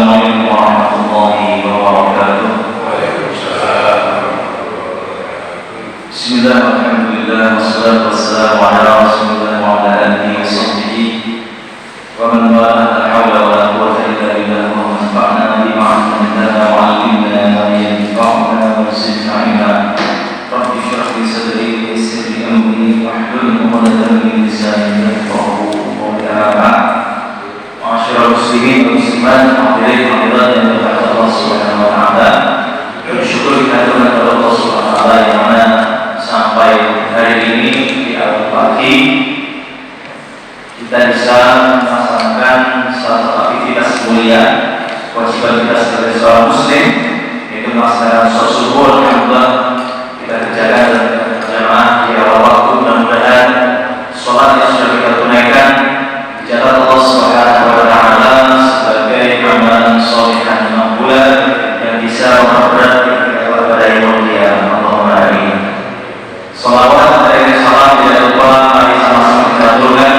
Assalamualaikum warahmatullahi wabarakatuh. Bismillah, alhamdulillah, wassalatu wassalamu ala rasulillah wa ala alihi wa sahbihi wa man wala, la hawla wa la quwwata illa billah. Allahumma anfa'na bima 'allamtana wa 'allimna ma yanfa'una wa zidna 'ilma. Rabbi shrah li sadri wa yassir li amri wahlul 'uqdatam min lisani yafqahu qawli. Masyaallah muslimin wa muslimat, hadirin hadirat yang dirahmati Allah Subhanahu wa taala. Bersyukur kita kepada Allah Subhanahu wa taala yang mana sampai hari ini di awal pagi kita bisa melaksanakan salah satu aktivitas mulia kewajiban kita sebagai seorang muslim, yaitu melaksanakan sholat subuh. Alhamdulillah kita kerjakan dan berjamaah di awal waktu. Mudah-mudahan sholat yang sudah kita tunaikan dicatat Allah Subhanahu wa taala sebagai amalan shalih dan makbul yang bisa memperberat kita pada yaumul qiyamah. Allahumma amin. Salawat dan salam tidak lupa mari sama-sama kita aturkan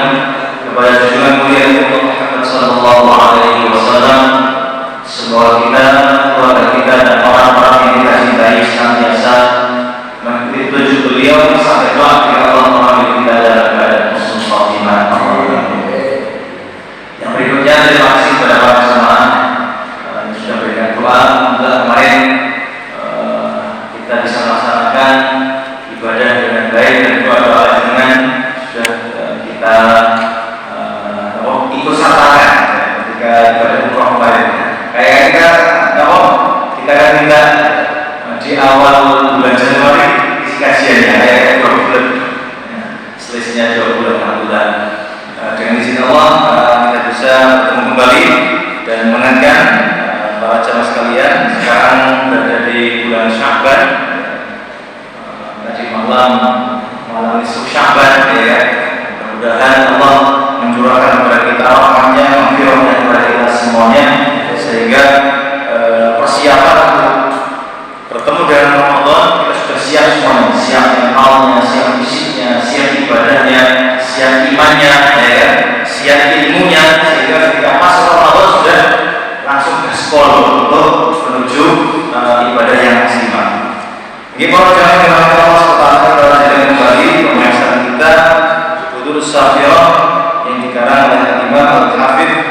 kepada junjungan mulia Muhammad sallallahu alaihi wasallam. Semoga kita, keluarga kita dan orang-orang yang kita cintai senantiasa mengikuti petunjuk beliau sampai kelak ketika Allah mengambil kita dalam keadaan husnul khatimah. Yang berikutnya, terima kasih kepada para jemaah yang sudah berikan doa. Alhamdulillah kemarin kita bisa melaksanakan ibadah dengan baik dan doa-doa dengan sudah kita ikut sertakan ketika ibadah umroh kemarin. Kayak kita kan minta di awal bulan Januari isi kajiannya kayak 2 bulan, selisihnya 2 bulan. Alhamdulillah dengan izin Allah kita bisa bertemu kembali dan mengingatkan para jemaah sekalian sekarang berada di bulan Sya'ban. Tadi malam nisfu Sya'ban, ya. Mudah-mudahan Allah mencurahkan kepada kita rahmatnya, maghfirahnya kepada kita semuanya, sehingga persiapan untuk bertemu dengan Ramadan kita sudah siap semuanya, siap mentalnya, siap fisiknya, siap ibadahnya, siap imannya, ya, siap ilmunya, sehingga ketika masuk Ramadan sudah langsung gaspol untuk menuju ibadah yang maksimal. Ini para jemaah yang dirahmati Allah Subhanahu wa taala, kita kembali pembahasan kita Futuhus Safirah yang dikarang oleh Imam Al-Hafidz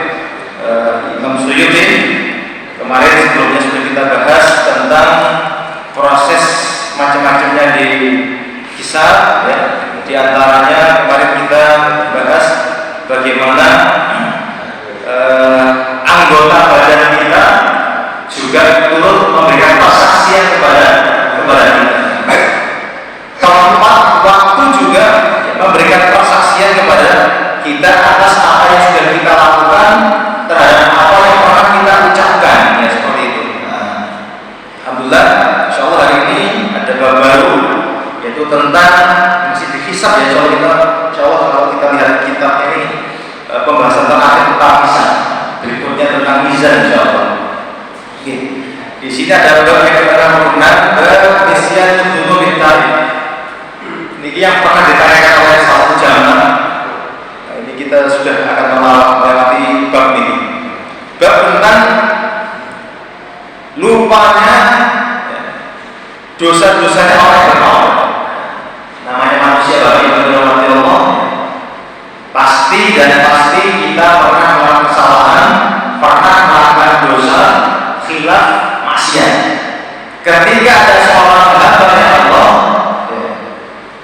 Imam Suyuti. Kemarin sebelumnya sudah kita bahas tentang proses macam-macamnya di kisah, ya. Di antaranya kemarin kita bahas bagaimana anggota badan kita juga turut memberikan persaksian kepada kita. Tempat waktu juga memberikan persaksian kepada kita atas apa yang sudah kita lakukan terhadap apa yang pernah kita ucapkan, ya, seperti itu. Alhamdulillah, insyaallah hari ini ada bab baru, yaitu tentang masih dihisab, ya. Insyaallah kalau kita lihat kitab ini pembahasan terakhir tentang hisab, berikutnya tentang mizan, insyaallah. Oke. Di sini ada bab yang kita menggunakan nisyan dzunub tarikh. Ini yang pernah ditanyakan oleh satu jamaah. Ini kita sudah akan melewati bab ini. Bab tentang lupanya dosa-dosanya orang yang bertaubat. Namanya manusia bagi dirahmati Allah, pasti dan pasti kita pernah melakukan kesalahan, pernah melakukan dosa, khilaf, maksiat. Ketika ada seorang hamba Allah,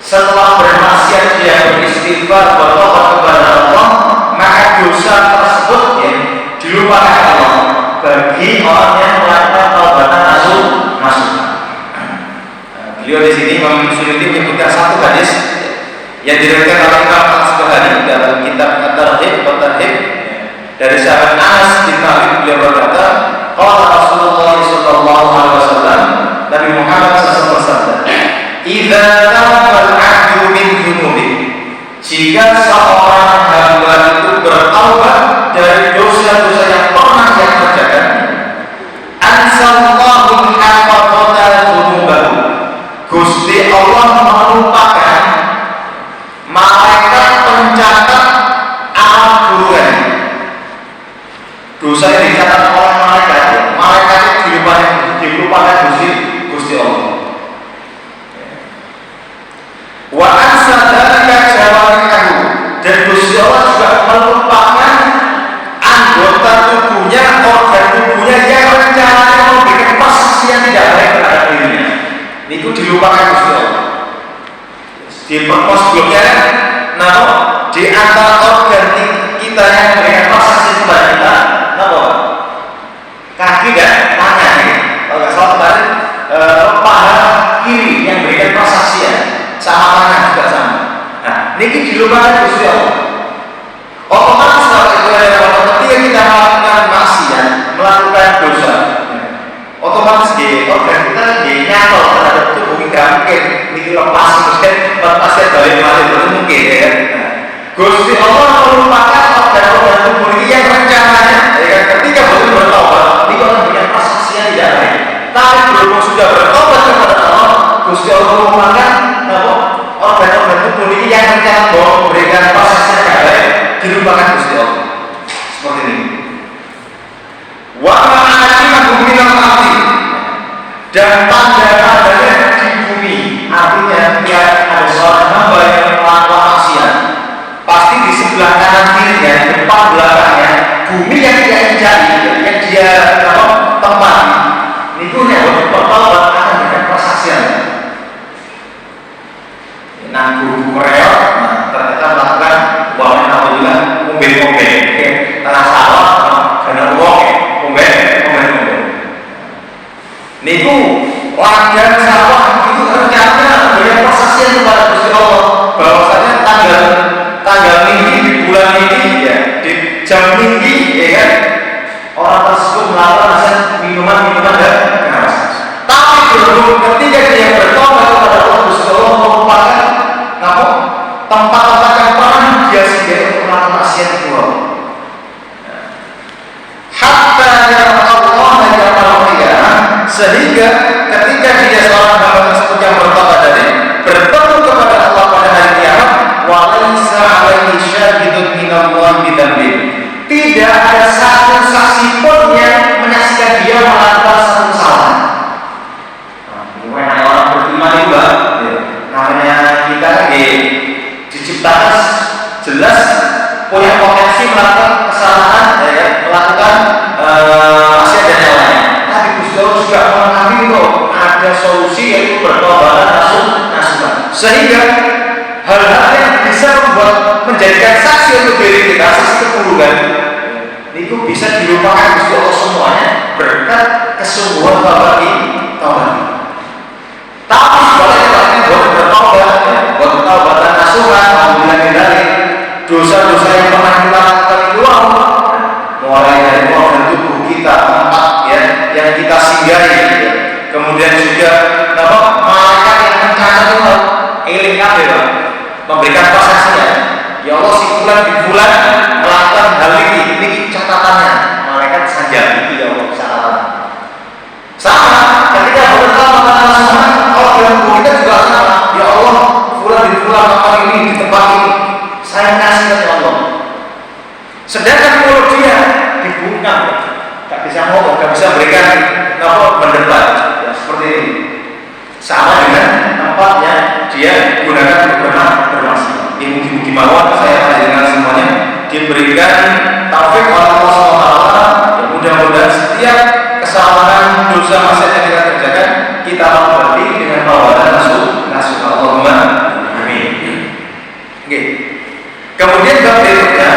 setelah bermaksiat dia beristighfar, bertobat kepada Allah, maka dosa tersebut, ya, dilupakan Allah bagi orang yang melakukan taubatan nasuh. Beliau di sini Imam Suyuti menyebutkan satu hadis yang diriwayatkan oleh Imam Al-Asbahani dalam kitab At-Targhib wa Tarhib dari sahabat Anas bin Malik. Beliau berkata, qala Rasulullah sallallahu alaihi wasallam, Nabi Muhammad sallallahu alaihi wasallam, "Idza tawabal 'abdu min dzunubi." Jika seorang hamba itu bertaubat dari dosa-dosa yang pernah dia kerjakan, ansallahu hafadhata dzunubahu. Gusti Allah melupakan malaikat pencatat amal buruknya. Dosa yang dicatat oleh malaikat dilupakan Gusti Allah. Di sebelumnya nah di antara organ kita yang memberikan prestasi kepada kita, nah kaki dan tangan ini. Kalau nggak salah kemarin paha kiri yang memberikan prestasi ya, sama tangan juga sama. Nah, ini dilupakan Gusti Allah. Otomatis kalau itu ketika kita melakukan maksiat, melakukan dosa, otomatis di organ kita nyantol terhadap tubuh kita mungkin ini lepas mungkin pasien balik itu mungkin ya kan. Gusti Allah melupakan organ-organ tubuh ini yang rencananya ya kan, ketika betul bertobat itu akan punya prestasi yang tidak lain. Tapi berhubung sudah bertobat kepada Allah, Gusti Allah melupakan organ-organ tubuh ini yang rencana memberikan prestasi yang tidak lain dilupakan Gusti Allah. Seperti ini. Wa ma'ajimakum minal ardi, dan tanda-tandanya di bumi, artinya dia ada seorang hamba yang melakukan maksiat, pasti di sebelah kanan kirinya, depan belakangnya, bumi yang dia injak, yang dia tempat, itu yang bertobat akan dengan persaksian. Nah, guru Korea, ternyata melakukan bahwa alhamdulillah mobil-mobil, tanah sawah, karena uang, mobil. Niku ladang sawah itu ternyata banyak persaksian kepada Gusti Allah bahwasanya tanggal minggu di bulan ini ya di jam minggu ya kan orang tersebut melakukan hasil minuman dan keras. Tapi belum ketika dia bertobat kepada Allah Gusti Allah merupakan tempat-tempat yang pernah dia sendiri untuk melakukan maksiat itu. Hatta ya Allah ya Allah, sehingga ketika dia seorang hamba tersebut yang bertobat tadi bertemu kepada Allah pada hari kiamat, walaysa alaihi syahidun minallah bidzambi, tidak ada satu saksi pun yang menyaksikan dia melakukan satu kesalahan. Nah, orang beriman juga, namanya kita diciptakan jelas punya potensi melakukan kesalahan, ya, melakukan maksiat dan yang lain. Tapi Gusti Allah juga memahami kok ada solusi yaitu bertobat nasuhan. Sehingga hal-hal yang bisa membuat menjadikan saksi untuk diri kita, saksi keburukan, itu bisa dilupakan Gusti Allah semuanya berkat kesungguhan taubat ini. Tapi sebaliknya buat bertobat, buat bertaubat nasuhan, alhamdulillah dari dosa-dosa yang pernah kita lakukan itu mulai dari organ tubuh kita, tempat ya yang kita singgahi, kemudian juga malaikat yang mencatat itu eling kabeh memberikan prestasinya. Ya Allah, si bulan di bulan melakukan hal ini catatannya malaikat saja itu ya Allah catatan. Sama ketika bertemu nasuhan, organ tubuh kita juga sama. Ya Allah, bulan di bulan melakukan ini di tempat ini, saya kasih ke Allah. Sedangkan kalau dia dibungkam, tak bisa ngomong, tak bisa berikan mendebat, ya, seperti ini. Sama dengan tempatnya dia gunakan bermaksiat. Ini mungkin mawon saya dengan semuanya diberikan taufik oleh Allah SWT. Ya, mudah-mudahan setiap kesalahan dosa maksiat yang kita kerjakan kita obati dengan tawadan nasuh Allahumma amin. Oke. Kemudian bab berikutnya,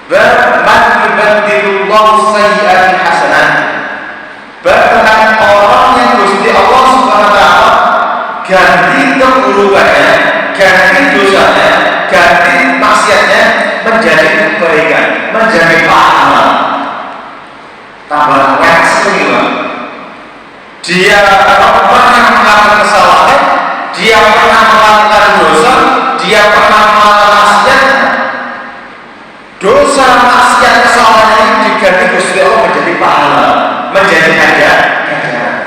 bab man yubaddilullahu sayyi'ati hasanah. Bab tentang orang yang Gusti Allah Subhanahu wa taala ganti keburukannya, ganti dosanya, ganti maksiatnya menjadi kebaikan, menjadi pahala. Tambah sekali dia pernah melakukan kesalahan, dia pernah melakukan dosa, dia pernah melakukan maksiat. Dosa, maksiat, kesalahan ini diganti Gusti Allah menjadi pahala, menjadi ganjaran.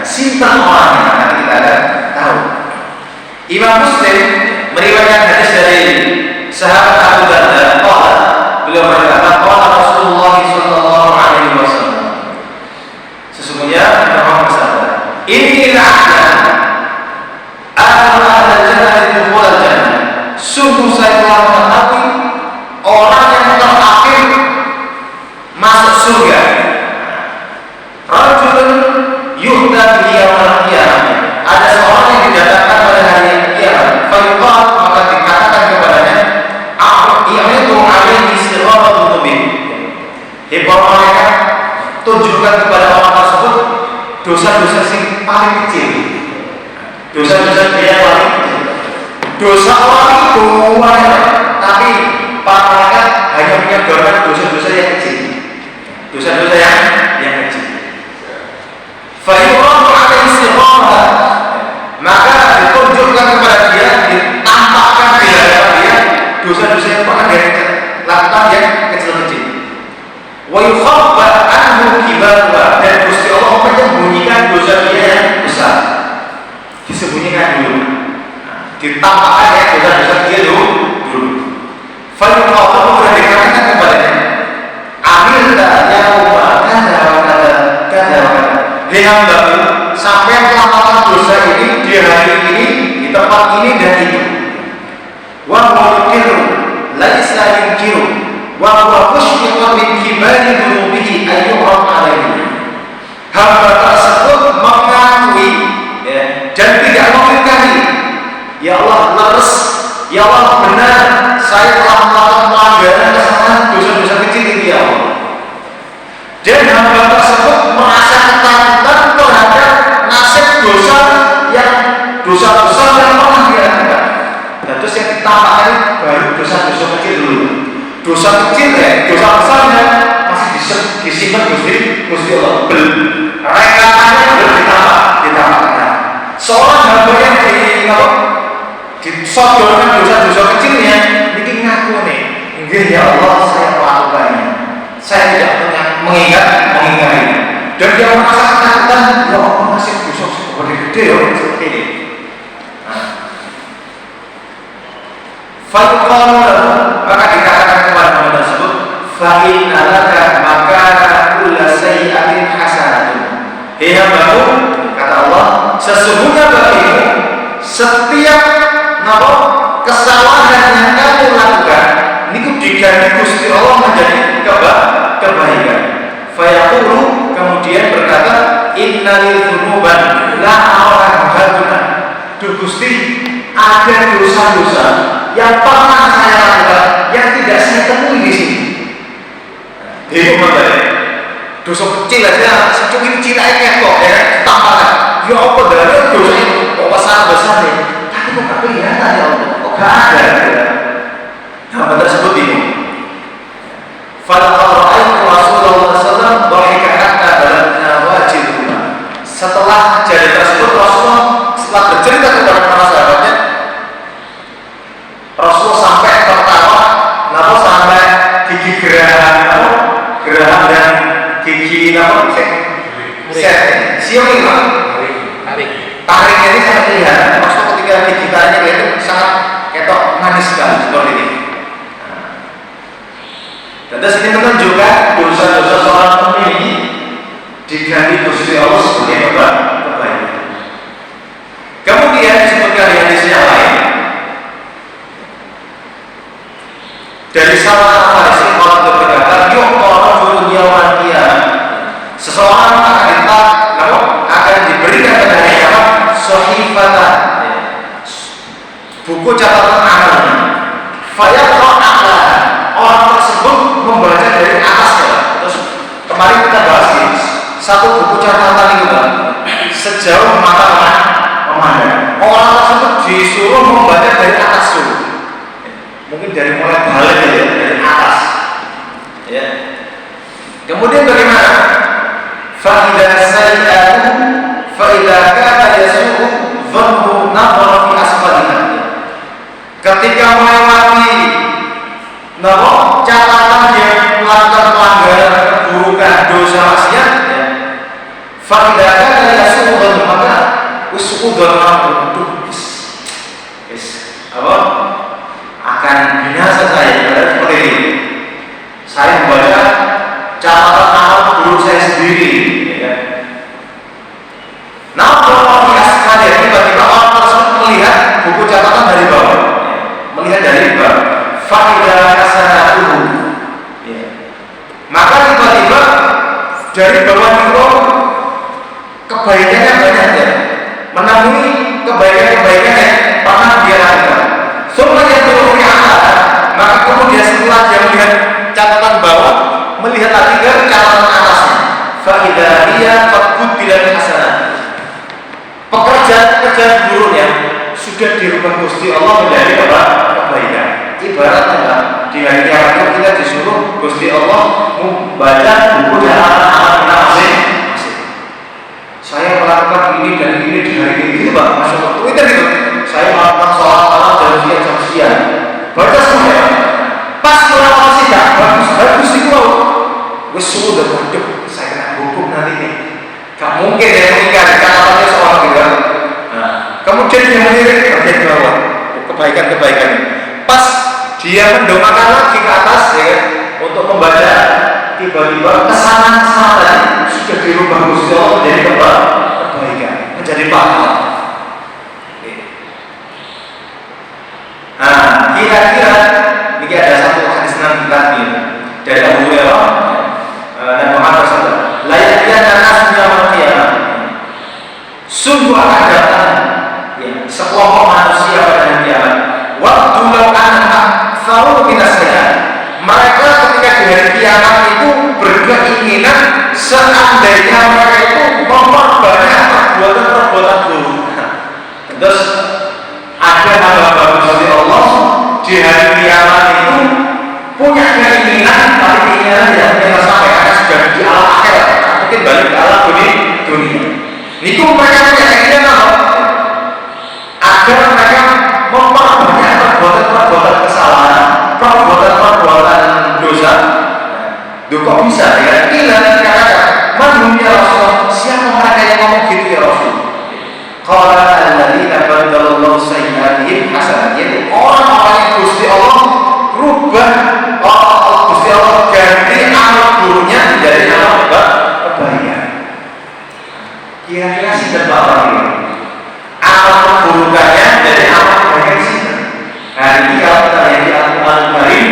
Sinten orangnya nanti kita akan tahu. Imam Muslim meriwayatkan hadis dari sahabat Abu Darda, beliau berkata, qala Rasulullah sallallahu alaihi wasallam, sesungguhnya Muhammad bersabda, inilah ahli jannah dukhul jannah. Sungguh saya telah mengetahui orang yang terakhir masuk surga. Rajulun yuhda bi yaumil qiyamah. Ada Dosa-dosa dia paling dosa orang itu banyak, tapi para malaikat hanya menyodorkan dosa-dosa yang kecil. Dosa-dosa yang kecil. Fayuradu alaihi sirrah, maka ditunjukkan kepada dia, ditampakkan di hadapan dia dosa-dosa yang pernah dia lakukan yang kecil-kecil. Wa yukhabba anhu kibaruha, dan Gusti Allah menyembunyikan dosa dia yang besar. Disembunyikan dulu, ditampakkan ya dosa-dosa dia dulu. Fayuqalu, kemudian dikatakan kepadanya, amilta yauma kada wa kada kada wa kada. Hei hambaku, sampai melakukan dosa ini di hari ini, di tempat ini dan itu. Wa muqiru laisa yunkiru wa huwa mushfiqun min kibari dhunubihi ayyuham alaihi. Hamba tersebut mengakui dan tidak mengingkari, ya Allah leres, ya Allah benar, saya telah melakukan pelanggaran, kesalahan, dosa-dosa kecil ini ya Allah. Dan hamba tersebut merasa ketakutan terhadap nasib dosa yang dosa besar yang pernah dia lakukan. Dan terus yang ditampakkan baru dosa-dosa kecil dulu. Dosa kecil dosa besarnya masih disimpan Gusti Allah. Rekamannya belum ditampakkan. Seorang hamba yang disodorkan dosa-dosa kecilnya, bikin ngaku nih, enggak ya Allah saya melakukannya, saya tidak mengingkari, dan dia merasa ketakutan, ya Allah masih dosa gede ya seperti ini. Fayuqalu lahu, maka dikatakan kepada hamba tersebut, fa inna laka makana kulla sayyi'atin hasanatun. Hei hambaku, kata Allah, sesungguhnya bagimu setiap kesalahan yang kamu lakukan niku diganti Gusti Allah menjadi kebaikan. Fayaqulu, kemudian berkata, innalil dzunuban la a'lamuha. Duh Gusti, ada dosa-dosa yang pernah saya lakukan yang tidak saya temui di sini. Itu makanya dosa kecil aja secuil cirai kok ya tambahkan. Ya apa dari dosa itu kok besar nih? Tapi kok gak kelihatan ya Allah? Kok gak ada? Hamba tersebut ini. Falaqad ra'aytu Rasulullah sallallahu alaihi wasallam dhahika hatta balagna wajhihi. Setelah kejadian tersebut, Rasulullah setelah bercerita kepada para sahabatnya, Rasulullah sampai tertawa, napa sampai gigi geraham dan gigi siung ini tariknya ini sangat kelihatan. Maksudnya ketika gigi taringnya itu sangat ketok manis sekali seperti ini. Dan terus ini menunjukkan dosa-dosa seorang mukmin ini diganti Gusti Allah sebagai kebaikan. Kemudian disebutkan di hadis yang lain dari Salman Al-Farisi berkata, yuqra'u yawmal qiyamah, seseorang akan diberikan kepada kiamat sahifatan, buku catatan amalnya. Fayaqra'u, orang tersebut membaca dari atasnya. Terus kemarin kita bahas ini, satu buku catatan itu sejauh mata memandang. Orang tersebut disuruh membaca dari atas dulu. Mungkin dari mulai balik ya, dari atas. Ya. Kemudian bagaimana? Fa'idha sayyidatu fa'idha kana yasu'u dhanbu nadhara fi asfaliha. Ketika melewati catatan yang melakukan pelanggaran, keburukan, dosa maksiat, fa'idha kana yasu'u dhanbu, maka us'udhan ma'budu apa? Akan binasa saya seperti ini. Saya membaca catatan amal buruk saya sendiri, ya. Nah, kalau sekali tiba-tiba orang tersebut melihat buku catatan dari bawah, melihat dari bawah, fa'idah hasanatuhu, ya. Maka tiba-tiba dari bawah itu kebaikannya banyak ya, menemui kebaikan-kebaikan yang pernah dia lakukan. Semuanya turun ke atas, maka kemudian setelah dia melihat catatan bawah, melihat lagi ke catatan atasnya. sudah dirubah Gusti Allah menjadi kebaikan. Ibaratnya di hari kiamat itu kita disuruh Gusti Allah membaca buku catatan kita masing-masing. Saya melakukan ini dan ini di hari ini, gitu Pak. Masya Allah, Twitter gitu. Saya melakukan sholat malam jam sekian. Baca semua ya. Pas melakukan sidang, bagus itu. Wes sudah waduh, saya kena hukum nanti nih. Gak mungkin ya mengingkari kata-katanya seorang gitu. Nah, kemudian dia melirik bagian bawah kebaikan-kebaikan. Pas dia mendongakkan lagi ke atas ya untuk membaca, tiba-tiba kesalahan sudah dirubah Gusti Allah menjadi kebaikan, menjadi pahala. Nah, kira-kira ini ada satu hadis Nabi dari Abu Hurairah dan Muhammad SAW. Layaknya nasnya manusia, sungguh akan datang ya, sekelompok manusia pada hari kiamat. Waktu anak faru minasnya, mereka ketika di hari kiamat itu berkeinginan seandainya mereka itu memperbanyak perbuatan-perbuatan buruk. Terus ada hamba Gusti Allah di hari kiamat itu punya keinginan, tapi keinginan tidak punya sampai karena sudah di alam akhirat, mungkin balik ke alam dunia. Niku mereka punya keinginan apa? Agar mereka memperbanyak perbuatan-perbuatan kesalahan, perbuatan-perbuatan dosa. Duh kok bisa ya? Kira-kira manhum ya Rasulullah, siapa mereka yang ngomong gitu ya Rasul? Qala alladzina badallahu sayyi'atihim hasanat, yaitu orang-orang yang Gusti Allah rubah, Gusti Allah ganti amal buruknya menjadi amal kebaikan. Kira-kira sih apa ini? Amal keburukannya jadi amal kebaikan sih. Nah ini kalau kita lihat di Al-Quran Karim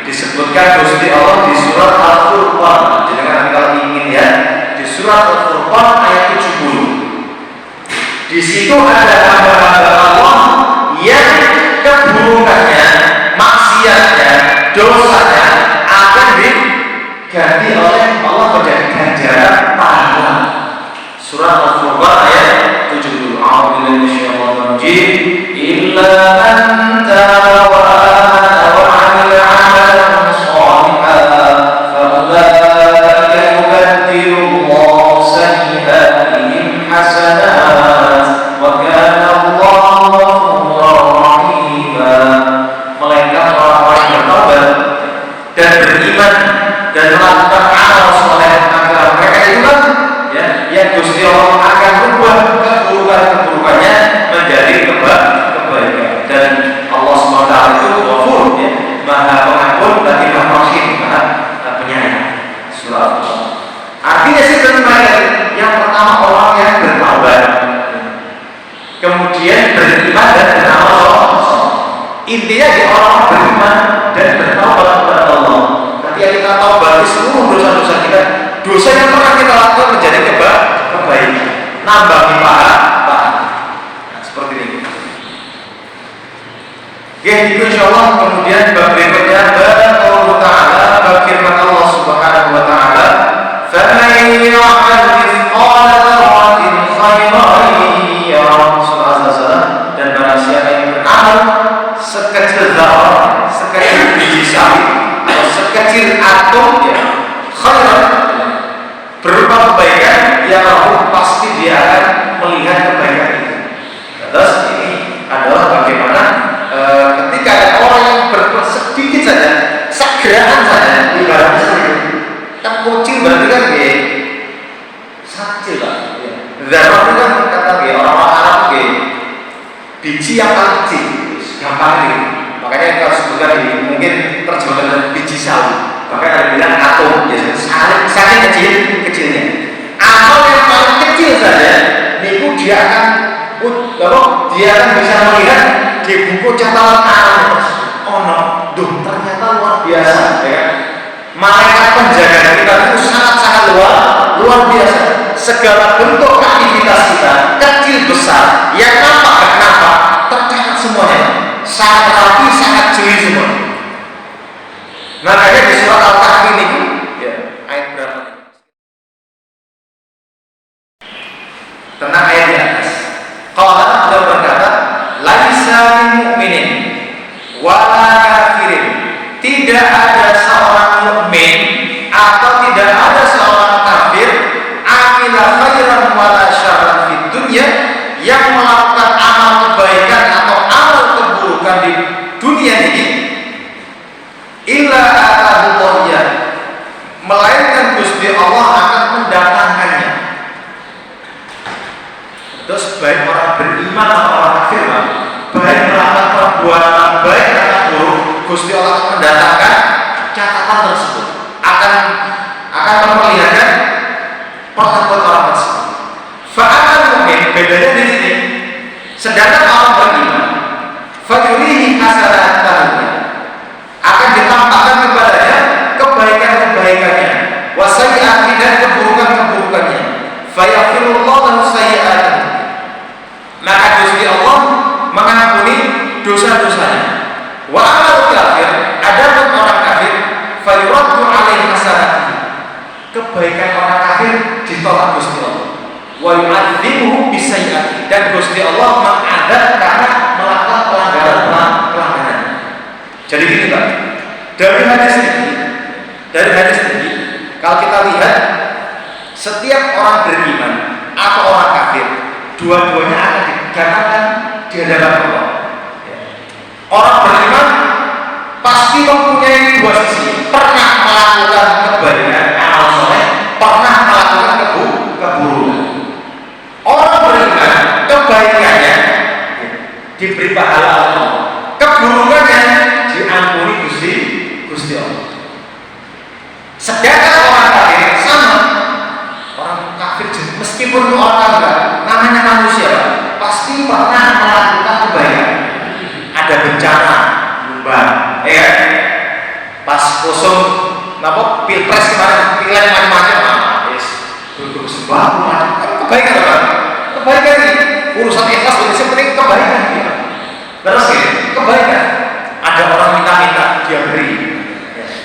disebutkan Gusti Allah di surat Al-Furqan. Jadi kalau ingin ya di surat Al-Furqan ayat 70. Di situ ada hamba-hamba Allah yang keburukannya, maksiatnya, dosanya akan diganti oleh Allah menjadi ganjaran pahala. Surah Al-Furqan ayat 70. A'udzubillahi minasyaitonir rajim. Illa man taba wa amana wa 'amila 'amalan shalihan fa ulaika yubaddilu Allahu sayyi'atihim hasanat wa kana Allahu ghafurur rahim. Melainkan orang-orang yang bertobat dan beriman dan melakukan amal soleh, agar mereka itulah ya yang Gusti Allah akan membuat keburukan-keburukannya menjadi kebaikan. Dan Allah SWT itu Ghafur ya, Maha Pengampun lagi Maha Rahim, Maha Penyayang. Surah Al-Baqarah. Artinya sih yang pertama orang yang bertaubat, kemudian beriman dan beramal soleh. Intinya di orang beriman dan bertaubat kepada Allah. Ketika kita taubati seluruh dosa-dosa kita, dosa yang pernah kita lakukan menjadi kebaikan, nambahi pahala. Nah, seperti ini. Oke, itu insyaallah. Kemudian bab berikutnya Allah Ta'ala, bab firman Allah Subhanahu Wa Ta'ala, فَمَنْ يَعْمَلْ مِثْقَالَ ذَرَّةٍ خَيْرًا يَرَهُ. Surah Az-Zalzalah. Dan barang siapa yang beramal sekecil zarah, sekecil biji sawi atau sekecil atom ya, khairan berupa kebaikan, ya Allah pasti dia akan melihat kebaikan itu. Terus ini adalah bagaimana ketika ada orang yang berbuat sedikit saja, segeraan saja, ibaratnya seperti itu. Kan kucing berarti kan ya kecil lah. Zarah itu kan kata orang-orang Arab biji yang paling kecil, gampang ini. Makanya kalau sebutkan ini mungkin terjemahkan dengan biji sawi. Bahkan ada bilang atom, ya sangat kecilnya. Atom yang paling kecil saja, niku dia akan bisa melihat di buku catatan alam. Oh no, ternyata luar biasa, ya. Malaikat penjaga kita itu sangat-sangat luar biasa. Segala bentuk aktivitas kita, kecil besar, yang nampak gak nampak, tercatat semuanya. Sangat rapi, sangat jeli semua. Makanya di surat Al-Kahfi ini ya, ayat berapa? Tentang ayat di atas. Kalau Allah berkata, laisa yang melakukan amal kebaikan atau amal keburukan di dunia ini, illa atahu, melainkan Gusti Allah akan mendatangkannya. Terus baik orang beriman atau orang kafir, baik melakukan perbuatan baik atau buruk, Gusti Allah akan mendatangkan catatan tersebut, akan memperlihatkan perbuatan orang tersebut. Fa'amal mukmin, bedanya di sini. Sedangkan orang beriman, fayurihi hasanatahu, akan ditampakkan kepadanya kebaikan-kebaikannya, wasayyi'ati, dan keburukan-keburukannya. Fayaghfirullahu sayyi'atihi, maka Gusti Allah mengampuni dosa-dosanya. Wa amal kafir, adapun orang kafir, fayuraddu alaihi hasanatihi, kebaikan orang kafir ditolak Gusti Allah. Wa yu'adzibuhu bisayyi'ati, dan Gusti Allah mengadab karena melakukan pelanggaran. Jadi gini Pak, dari hadis ini kalau kita lihat, setiap orang beriman atau orang kafir, dua-duanya akan dikatakan di hadapan Allah. Orang beriman pasti mempunyai dua sisi, pernah melakukan kebaikan, amal soleh, pernah melakukan keburukan. Orang beriman kebaikannya diberi pahala Allah, keburukannya diampuni Gusti Allah. Sedangkan orang kafir sama, orang kafir meskipun orang kafir namanya manusia, pasti pernah melakukan kebaikan. Ada bencana, nyumbang, ya pas kosong, napa pilpres kemarin, pilihan macam-macam, yes, duduk sembako, macam kebaikan apa? Kebaikan ini urusan ikhlas, yang penting kebaikan. Terus ya, kebaikan. Ada orang minta-minta, dia beri.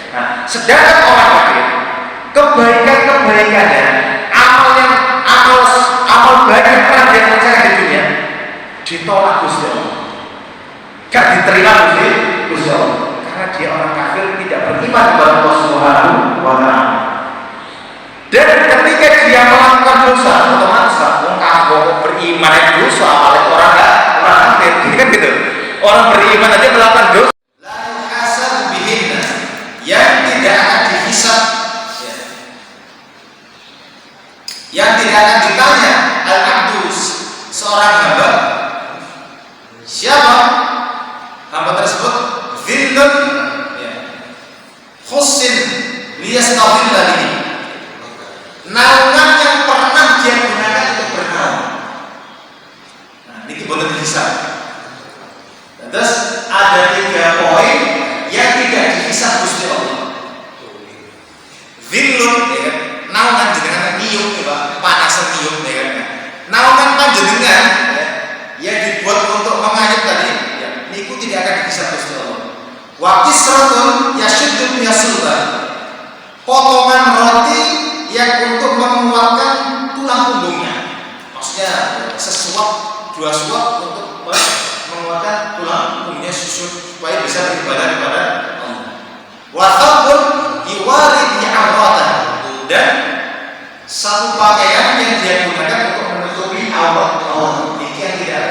Nah, sedangkan orang kafir, kebaikannya, amal baik yang pernah dia percaya di dunia, ditolak Gusti Allah, gak diterima Gusti Allah, karena dia orang kafir, tidak beriman kepada Allah Subhanahu wa Ta'ala. Dan ketika dia melakukan dosa, otomatis orang kafir beriman dosa, apalagi orang kafir, kan gitu. Orang beriman aja melakukan dosa, yang tidak akan dihisab, yang tidak akan ditanya al-abdu, seorang hamba. Siapa hamba tersebut? Dhillun khussin liyastadhilla bihi, naungan yang pernah dia gunakan untuk bernaung. Nah, ini boleh dihisab. Terus ada 3 poin yang tidak dihisab Gusti Allah. Dhillun, ya kan? Naungan jenengan niup, ya, panas niup, ya kan? Naungan panjenengan yang dibuat untuk menganyut tadi, ya, niku tidak akan dihisab Gusti Allah. Wa kisratun yashuddu yasulban, potongan roti yang untuk menguatkan tulang punggungnya. Maksudnya sesuap, 2 suap untuk menguatkan tulang punggungnya supaya bisa beribadah kepada Allah. Wa thawbun yuwari bi'awratan, dan satu pakaian yang dia gunakan untuk menutupi aurat Allah. Ini yang tidak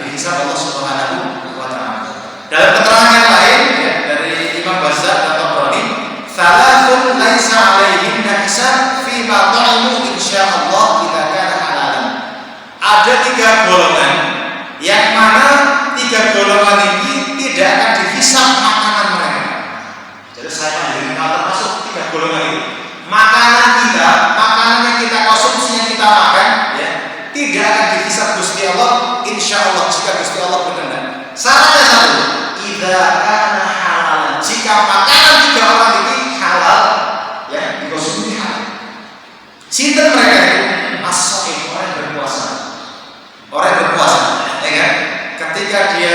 dihisab Allah Subhanahu wa Ta'ala. Dalam keterangan yang lain, ya, dari Imam Bazzar dan Tabrani, thalathun laisa alaihinna hisab fi ma ta'imu insyaallah idza kana halalan. Ada 3 golongan yang mana 3 golongan ini tidak akan dihisab makanan mereka. Jadi saya menjadi termasuk 3 golongan ini. Makanan yang kita konsumsi, yang kita makan, ya, tidak akan dihisab Gusti Allah insyaallah jika Gusti Allah berkenan. Syaratnya 1, idza kana halalan, jika makanan 3 orang ini halal, ya, dikonsumsi halal. Sinten mereka itu? As-shaim, orang yang berpuasa. Orang yang berpuasa, ya kan? Ketika dia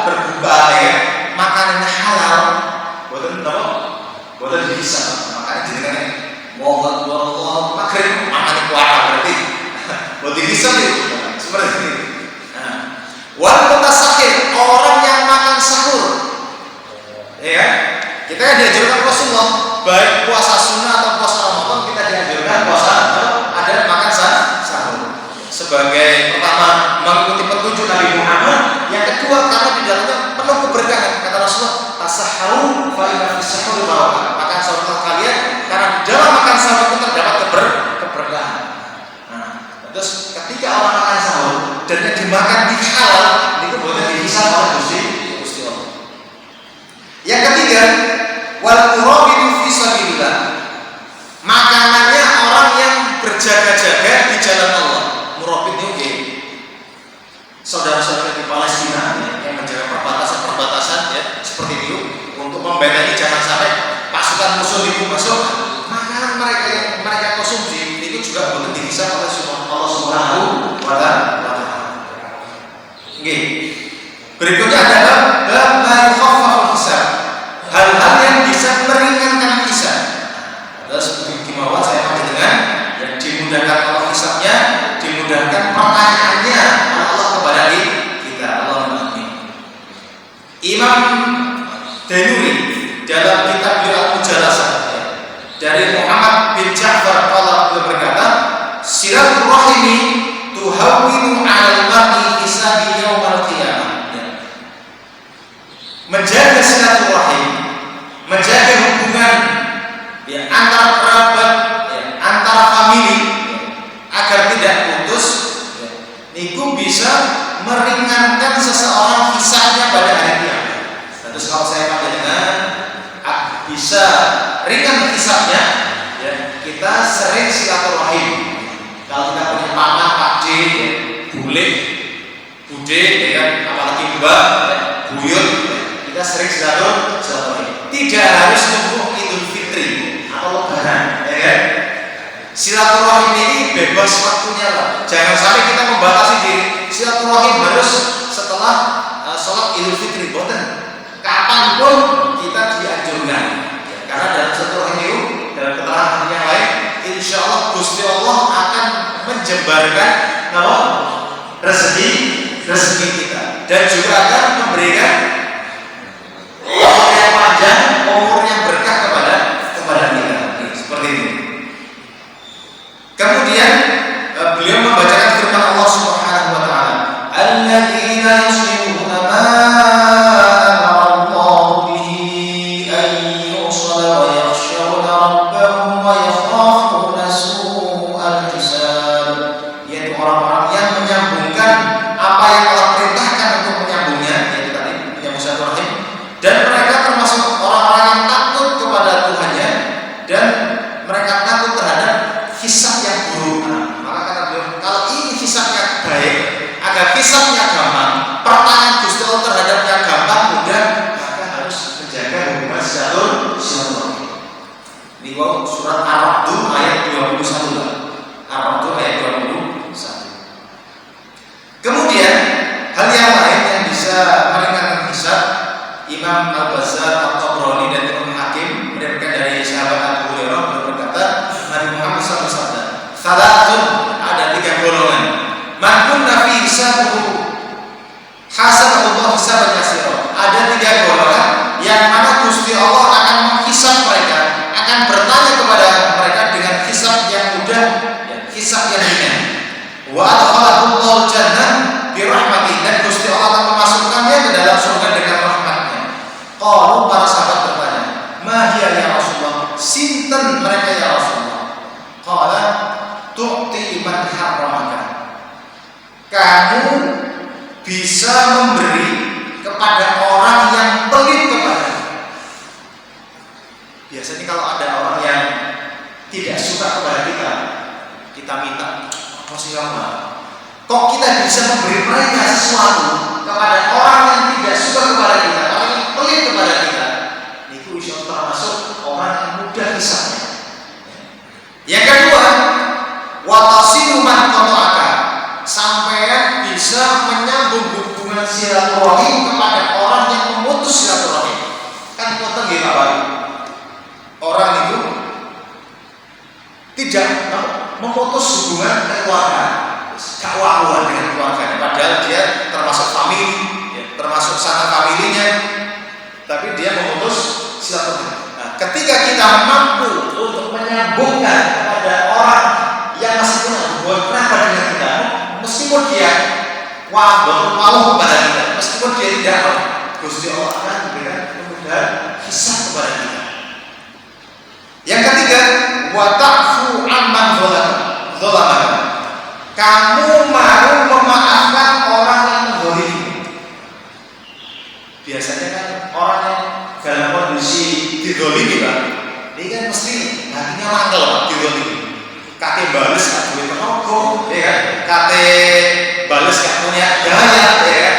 berbuka, ya, makanannya halal, boleh dihisab. Makanya jenengan wallahu maghrib makan puasa berarti boleh dihisab itu seperti ini. Nah, wal mutasahhir, orang yang makan sahur, ya, kita kan diajarkan Rasulullah, baik puasa sunnah atau puasa Ramadan, kita diajarkan puasa ada makan sahur. Sebagai pertama mengikuti petunjuk Nabi Muhammad. Yang kedua, karena di dalamnya penuh keberkahan. Kata Rasulullah, tasaharu fa inna fis sahuri barakah. Makan sahur kalian karena di dalam makan sahur itu terdapat keberkahan. Nah, terus ketika orang makan sahur dan yang dimakan di halal, itu boleh dihisab oleh Gusti Allah. Yang ketiga, wal murabitu fi sabilillah. Makanannya orang yang berjaga-jaga di jalan Allah. Murabit itu okay. Saudara-saudara di Palestina yang menjaga perbatasan ya, seperti itu untuk membentengi jangan sampai pasukan musuh itu masuk. Makanan mereka yang mereka konsumsi itu juga boleh dihisab oleh Allah Subhanahu wa taala. Nggih. Berikutnya adalah la yukhaffaful hisab. Hal-hal yang bisa meringankan hisab. Terus gimana saya pakai dengan yang dimudahkan Allah hisabnya, dimudahkan pertanyaannya oleh Allah kepada kita. Allah amin. Imam Dainuri dalam kitab Al-Mujalasah dari Muhammad bin Ja'far qala berkata, silaturahimi tuhawwinu 'alal mar'i hisabi yaumal qiyamah. Menjaga silaturahim, menjaga hubungan ya, antara kerabat, ya, antara famili ya, agar tidak putus ya, itu bisa meringankan seseorang hisabnya pada hari kiamat. Terus kalau saya pakai dengan bisa ringan hisabnya ya, kita sering silaturahim. Kalau kita punya paman, Pak D, ya, bule, bude, ya kan, apalagi mbak, ya, buyut, ya, kita sering silaturahim. Tidak harus nunggu Idul Fitri atau Lebaran, ya kan? Silaturahim ini bebas waktunya lah. Jangan sampai kita membatasi diri. Silaturahim harus setelah sholat Idul Fitri, boten. Kapanpun kita dianjurkan. Ya, karena dalam silaturahim itu, dalam keterangan yang lain, insya Allah Gusti Allah akan menjembarkan rezeki kita dan juga akan memberikan umur yang panjang, umur yang berkah kepada kita. Seperti ini. Kemudian beliau membacakan firman Allah Subhanahu wa taala, "Alladzina yuslihuna ma amara Allah bihi an yusala wa yakhshawna rabbahum wa yakhafuna su'al hisab." Yaitu orang-orang yang menyambungkan apa yang Allah perintahkan untuk menyambungnya, yaitu tadi menyambung silaturahim, dan mereka termasuk orang-orang yang takut kepada Tuhannya dan mereka takut terhadap hisab yang buruk. Maka kata beliau, kalau ini hisabnya baik, agar hisabnya gampang, pertanyaan Gusti Allah terhadapnya gampang, mudah, maka harus menjaga hubungan silaturahim. Ini surat Ar-Ra'd ayat 21. Ar-Ra'd ayat 21. Kemudian hal yang lain yang bisa meringankan hisab, Imam Al-Bazzar, At-Tabrani dan Imam Hakim meriwayatkan dari sahabat Abu Hurairah berkata, Nabi Muhammad SAW, salatun, ada 3 golongan. Man kunna fi hisabuhu hasabahullah hisaban yasira. Ada 3 golongan yang mana Gusti Allah akan menghisab mereka, akan bertanya kepada mereka dengan hisab yang mudah, hisab yang ringan. Wa adkhalahullahu jannah bi rahmatihi, dan Gusti Allah akan memasukkannya ke dalam surga dengan rahmatnya. Qalu, para sahabat bertanya, ma hiya ya Rasulullah? Sinten mereka ya Rasulullah? Qala tu'ti man harramaka. Kamu bisa memberi kepada orang yang pelit kepada. Biasanya kalau ada orang yang tidak suka kepada kita, kita minta, apa sih kamu? Kok kita bisa memberi mereka sesuatu kepada orang yang tidak suka kepada kita, orang yang pelit kepada kita? Itu insya Allah termasuk orang yang mudah hisabnya. Yang kedua, watasilu man qata'aka, sampai bisa menyambung hubungan silaturahim kepada orang yang memutus silaturahim. Kan potong gitu Pak. Orang itu tidak memutus hubungan keluarga, kawan dengan keluarganya, padahal dia termasuk famili, ya, termasuk sanak familinya, tapi dia memutus silaturahim. Nah, ketika kita mampu untuk menyambungkan kepada orang yang masih punya hubungan kerabat dengan kita, meskipun dia mau kepada kita, meskipun dia tidak mau, Gusti Allah akan memberikan kemudahan hisab kepada kita. Yang ketiga, wa ta'fu amman dzalama. Kamu mau memaafkan orang yang menzalimi. Biasanya kan orang yang dalam kondisi dizalimi, Pak, ini kan mesti hatinya mantel, Pak, dizalimi. Kate bales gak duwe tenaga, ya kan? Kate bales gak punya daya, ya kan?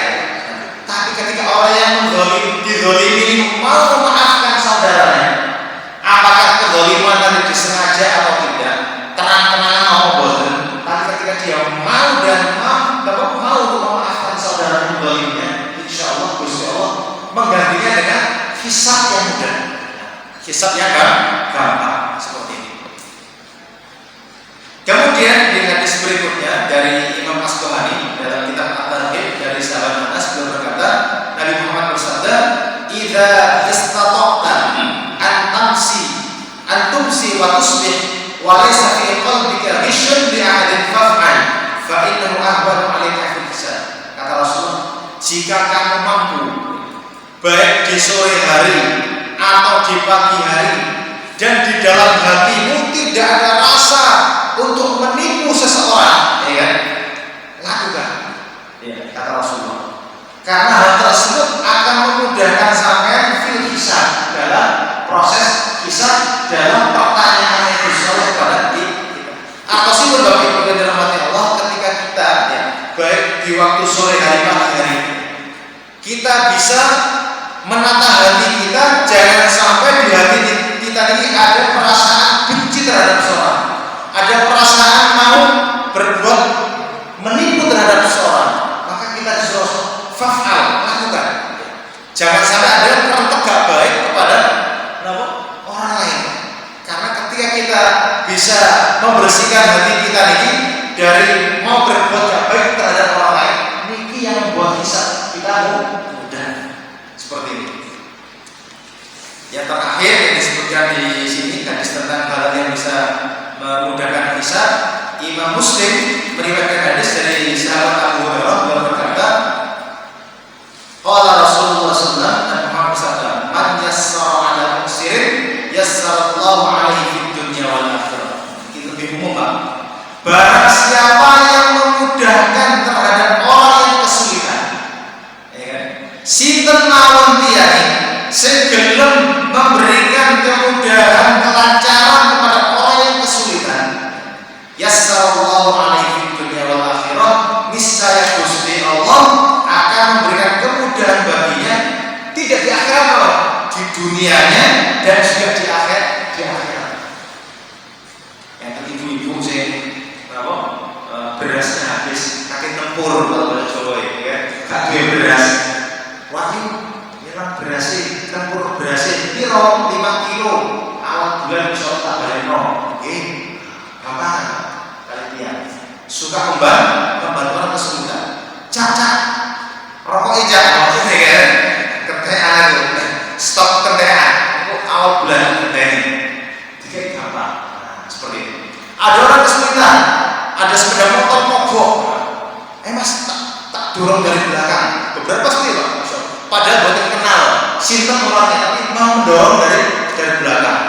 Tapi ketika orang yang dizalimi mau memaafkan saudaranya, apakah kezaliman tadi disengaja atau tidak, tenang-tenang mau boten, tapi ketika dia mau dan mau memaafkan saudara kezalimannya, insya Allah Gusti Allah menggantinya dengan hisab yang mudah, hisab yang gampang seperti ini. Kemudian di hadis berikutnya dari Imam Asbahani dalam kitab At-Tarhib dari sahabat Anas, beliau berkata, Nabi Muhammad bersabda, "Idza istata'ta an tumsi wa tusbih wa laysa fi qalbika ghishun li ahadin faf'al fa innahu ahwanu 'alaika fil hisab." Kata Rasulullah, jika kamu mampu baik di sore hari atau di pagi hari dan di dalam hatimu tidak ada rasa untuk menipu seseorang, ya kan? Lakukan, ya, kata Rasulullah. Karena hal tersebut akan memudahkan sampai fil hisab, dalam proses hisab, dalam pertanyaan yang disoleh kepada kita. Atau sih berbagai yang dirahmati Allah, ketika kita, ya, baik di waktu sore hari pagi hari, kita bisa menata hati kita, jangan sampai di hati kita ini ada perasaan benci terhadap seorang, ada perasaan mau berbuat menipu terhadap seorang, maka kita disuruh faf'al, lakukan. Jangan sampai ada yang tertegak baik kepada orang lain. Karena ketika kita bisa membersihkan hati kita ini dari mau berbuat baik terhadap orang lain, ini yang membuat hisab kita mudah. Seperti ini. Yang terakhir yang disebutkan di sini hadis tentang hal yang bisa memudahkan hisab, Imam Muslim meriwayatkan hadis dari sahabat Abu Hurairah yang berkata, qala Rasulullah sallallahu alaihi wasallam, Muhammad sallallahu, man yassara 'ala muksirin yassarallahu 'alaihi fid dunya wal akhirah. Itu lebih umum, Pak. Barang siapa yang memudahkan terhadap orang yang kesulitan, ya kan? Sinten mawon tiyane sing gelem memberikan kemudahan, kelancaran kepada orang yang kesulitan, yassarallahu 'alaihi fid dunya wal akhirah, niscaya Gusti Allah akan memberikan kemudahan baginya, tidak di akhirat, di dunianya dan juga di akhirat. Yang ibu-ibu sing berasnya habis, kaki tempur kalau Jawa ya, gak duwe beras. Wah, nyelang berasnya, tempur berasnya piro 5 kilo awal bulan bisa tak baleno. Bapak kalian suka membantu orang kesulitan. Cacat rokok ijak, ya, keteaan itu, stok keteaan, itu awal bulan keteaan. Jadi apa? Seperti itu. Ada orang kesulitan, ada sepeda motor mogok. Mas tak dorong dari belakang. Beberapa sekali, Pak. Padahal buat yang kenal, sinten orangnya, tapi mau dorong dari belakang.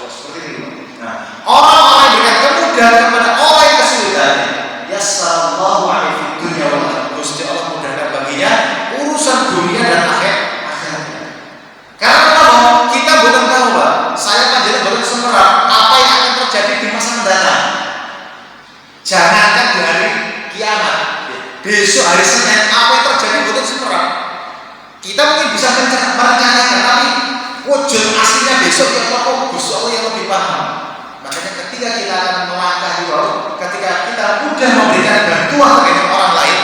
Seperti itu. Nah, orang-orang yang berikan kemudahan kepada orang yang kesulitan, yassarallahu 'alaihi dunya wal akhirah. Gusti Allah mudahkan baginya urusan dunia dan akhirat. Karena kalau kita belum tahu, Pak, saya panjenengan belum semerap apa yang akan terjadi di masa mendatang. Jangankan di hari kiamat, besok hari Senin apa yang terjadi belum semerap. Kita mungkin bisa merencanakan, tapi wujud aslinya besok yang Allah, Gusti Allah yang lebih paham. Makanya ketika kita akan melangkah di bawah, ketika kita mudah memberikan bantuan kepada orang lain,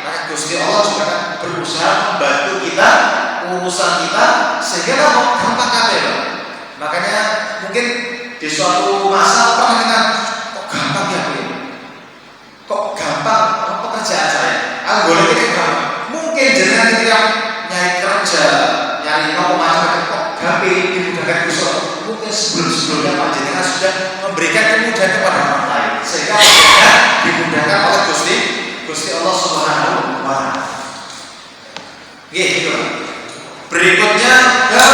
maka Gusti Allah juga akan berusaha membantu kita urusan kita sehingga gampang kabeh. Makanya mungkin di suatu masa pernah kita kok gampang ya, kok gampang pekerjaan saya, golek itu gampang. Mungkin jenengan ketika nyari kerja, nyari macam-macam, kok gampang dimudahkan Gusti Allah. Mungkin sebelum-sebelumnya panjenengan sudah memberikan kemudahan kepada orang lain sehingga dimudahkan oleh Gusti Allah Subhanahu wa ta'ala. Gitu. Berikutnya ke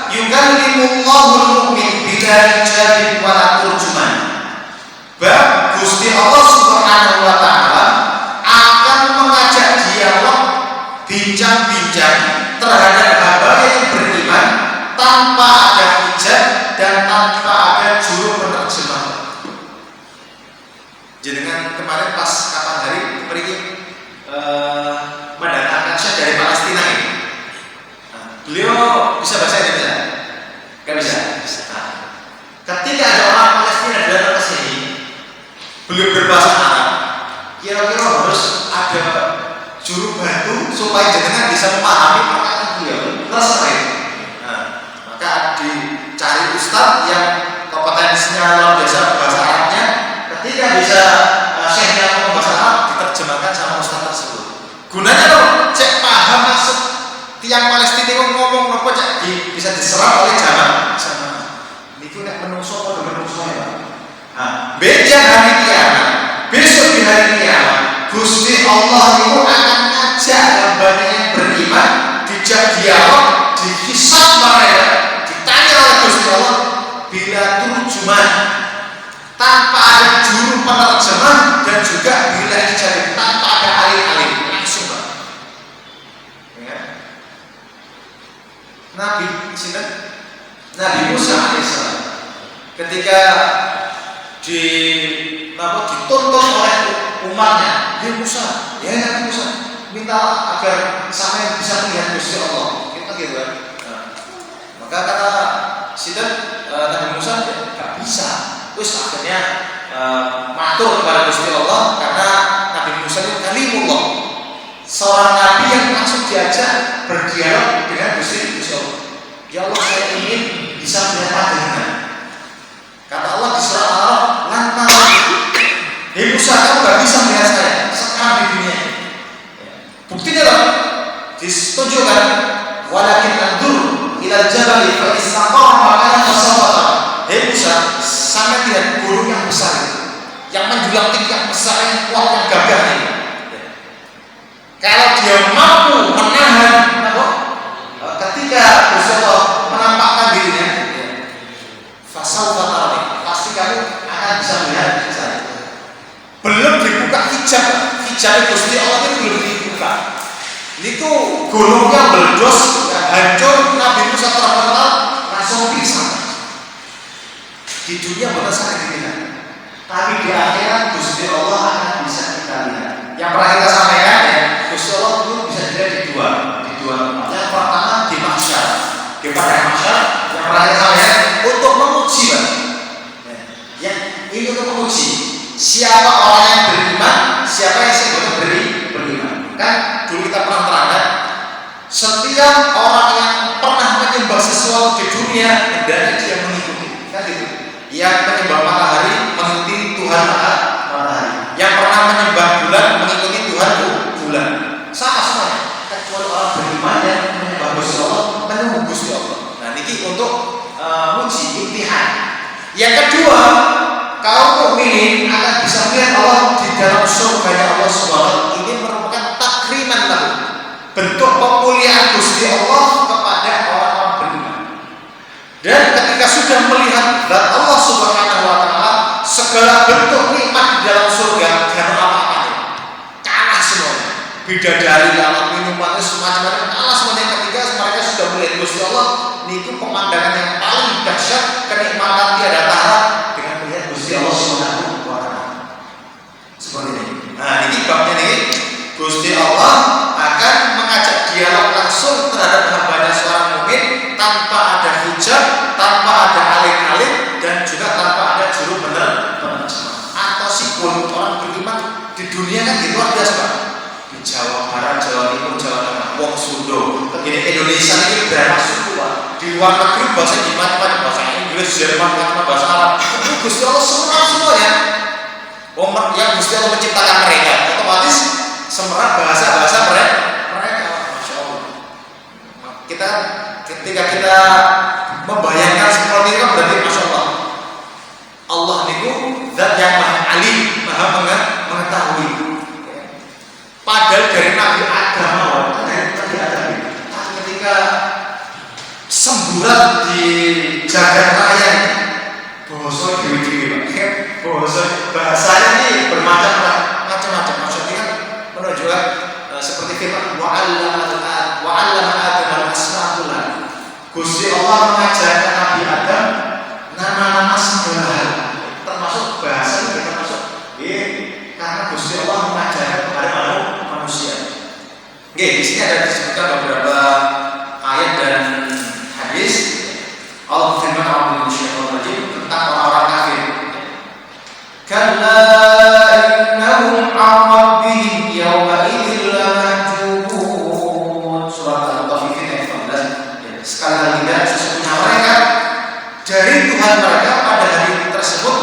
yukallimullahul mu'min bila hijabin wa la turjuman. Bab Gusti Allah Subhanahu wa taala akan mengajak dialog, bincang-bincang terhadap hamba yang beriman tanpa ada hijab dan tanpa ada juru penerjemah. Jenengan kemarin pas kapan hari pergi mendatangkan Syekh dari Palestina ini. Beliau bisa bahasa Indonesia? Kan bisa. Ketika ada orang Palestina datang ke sini, beliau berbahasa Arab. Kira-kira harus ada juru bantu supaya jenengan bisa memahami perkataan beliau. Terserah. Maka dicari ustaz yang kompetensinya luar biasa bahasa Arabnya. Ketika bisa syekhnya ngomong bahasa Arab, diterjemahkan sama ustaz tersebut. Gunanya loh, cek paham maksud tiang Palestina ngomong apa cek bisa diserap oleh jamaah. Niku nek menungso padha menungso ya. Beda hari kiamat, besok di hari kiamat, Gusti Allah itu akan ngajak hambanya yang beriman, dijak dialog, dihisab mereka, ditanya oleh Gusti Allah bila turjuman, tanpa ada juru penerjemah dan juga bila hijab, tanpa ada alim-alim, langsung Pak. Ya. Nabi Musa alaihissalam ketika dituntut oleh umatnya, ya Musa, ya Nabi Musa, minta agar sampai bisa melihat Gusti Allah. Kita gitu kan. Maka kata Nabi Musa tidak bisa. Terus akhirnya matur kepada Gusti Allah karena Nabi Musa itu kalimullah, seorang nabi yang langsung diajak berdialog dengan Gusti Allah. Ya Allah, saya ingin bisa melihat pandangan. Kata Allah di surah Al-Araf, lantas hei Musa, kamu gak bisa melihat saya sekarang di dunia ini. Buktinya loh, ditunjukkan walakin andur ilal jabali fa istaqarra makana fasawata. Hei Musa, sampai lihat gunung yang besar itu, yang menjulang tinggi, yang besar, yang kuat, yang gagah ini. Kalau dia mampu menahan ketika Gusti Allah menampakkan dirinya, fasawata, pasti kamu akan bisa melihat saya. Belum dibuka hijab Gusti Allah itu belum dibuka. Itu gunungnya meledos, hancur, Nabi Musa terpental, langsung pingsan. Di dunia bukan sangat dilihat, tapi di akhirat Gusti Allah akan bisa kita lihat. Yang pernah kita sampaikan ya, Gusti Allah itu bisa dilihat di dua tempat. Yang pertama di mahsyar, di padang mahsyar. Yang pernah kita sampaikan untuk menguji, Pak. Yang ini untuk menguji siapa orang yang beriman, siapa yang sebetulnya beriman. Kan dulu kita pernah terangkan, setiap orang yang pernah menyembah sesuatu di dunia hendaknya dia mengikuti, kan gitu. Yang menyembah matahari mengikuti Tuhan matahari, yang pernah menyembah bulan mengikuti Tuhan bulan, sama semuanya. Kecuali orang beriman yang menyembah Gusti Allah, menunggu Gusti Allah. Nah ini untuk uji imtihan. Yang kedua, kaum mukminin akan bisa melihat Allah di dalam surganya Allah Subhanahu. Ini merupakan takriman lalu, bentuk pemuliaan Gusti Allah kepada orang-orang beriman. Dan ketika sudah melihat zat Allah Subhanahu wa taala, segala bentuk nikmat di dalam surga jangan apa-apa, kalah semuanya. Bidadari, lalat, minuman, semacam-macam kalah semuanya. Ketika mereka sudah melihat Gusti Allah, itu pemandangan yang paling dahsyat, kenikmatan tiada tara dengan melihat Gusti Allah Subhanahu wa taala. Seperti ini. Nah, ini babnya nih. Gusti Allah akan mengajak dialog langsung terhadap hambanya seorang mukmin tanpa ada hijab, tanpa ada alim-alim, dan juga tanpa ada juru penerjemah. Atau pun orang beriman di dunia kan gitu luar biasa, Pak. Di Jawa Barat, Jawa Timur, Jawa Tengah, Wong Sundo, begini Indonesia ini berapa suku, Pak. Di luar negeri bahasa gimana, bahasa Inggris, Jerman, bahasa Arab. Itu Gusti Allah semuanya. Yang Gusti Allah menciptakan mereka, otomatis semerap bahasa-bahasa mereka. Masya Allah. Kita ketika kita membayangkan seperti itu berarti Masya Allah. Allah itu zat yang maha alim, maha mengetahui. Padahal dari Nabi Adam, Nabi Adam tapi ketika semburat di jagat raya boso dewi-dewi boso bahasanya ini bermacam-macam. Maksudnya kan menunjukkan seperti firman wa'allama Adam al-asma'ullah. Gusti Allah mengajarkan Nabi Adam nama-nama segala hal, termasuk bahasa, termasuk karena Gusti Allah mengajarkan kepada manusia. Oke, di sini ada disebutkan beberapa ayat dan hadis. Allah berfirman tentang orang-orang kafir. Kalla innahum 'an rabbihim yawma idzin lamahjubun. Surat Al-Mutaffifin ayat 14. Sekali lagi, dan sesungguhnya mereka dari Tuhan mereka pada hari tersebut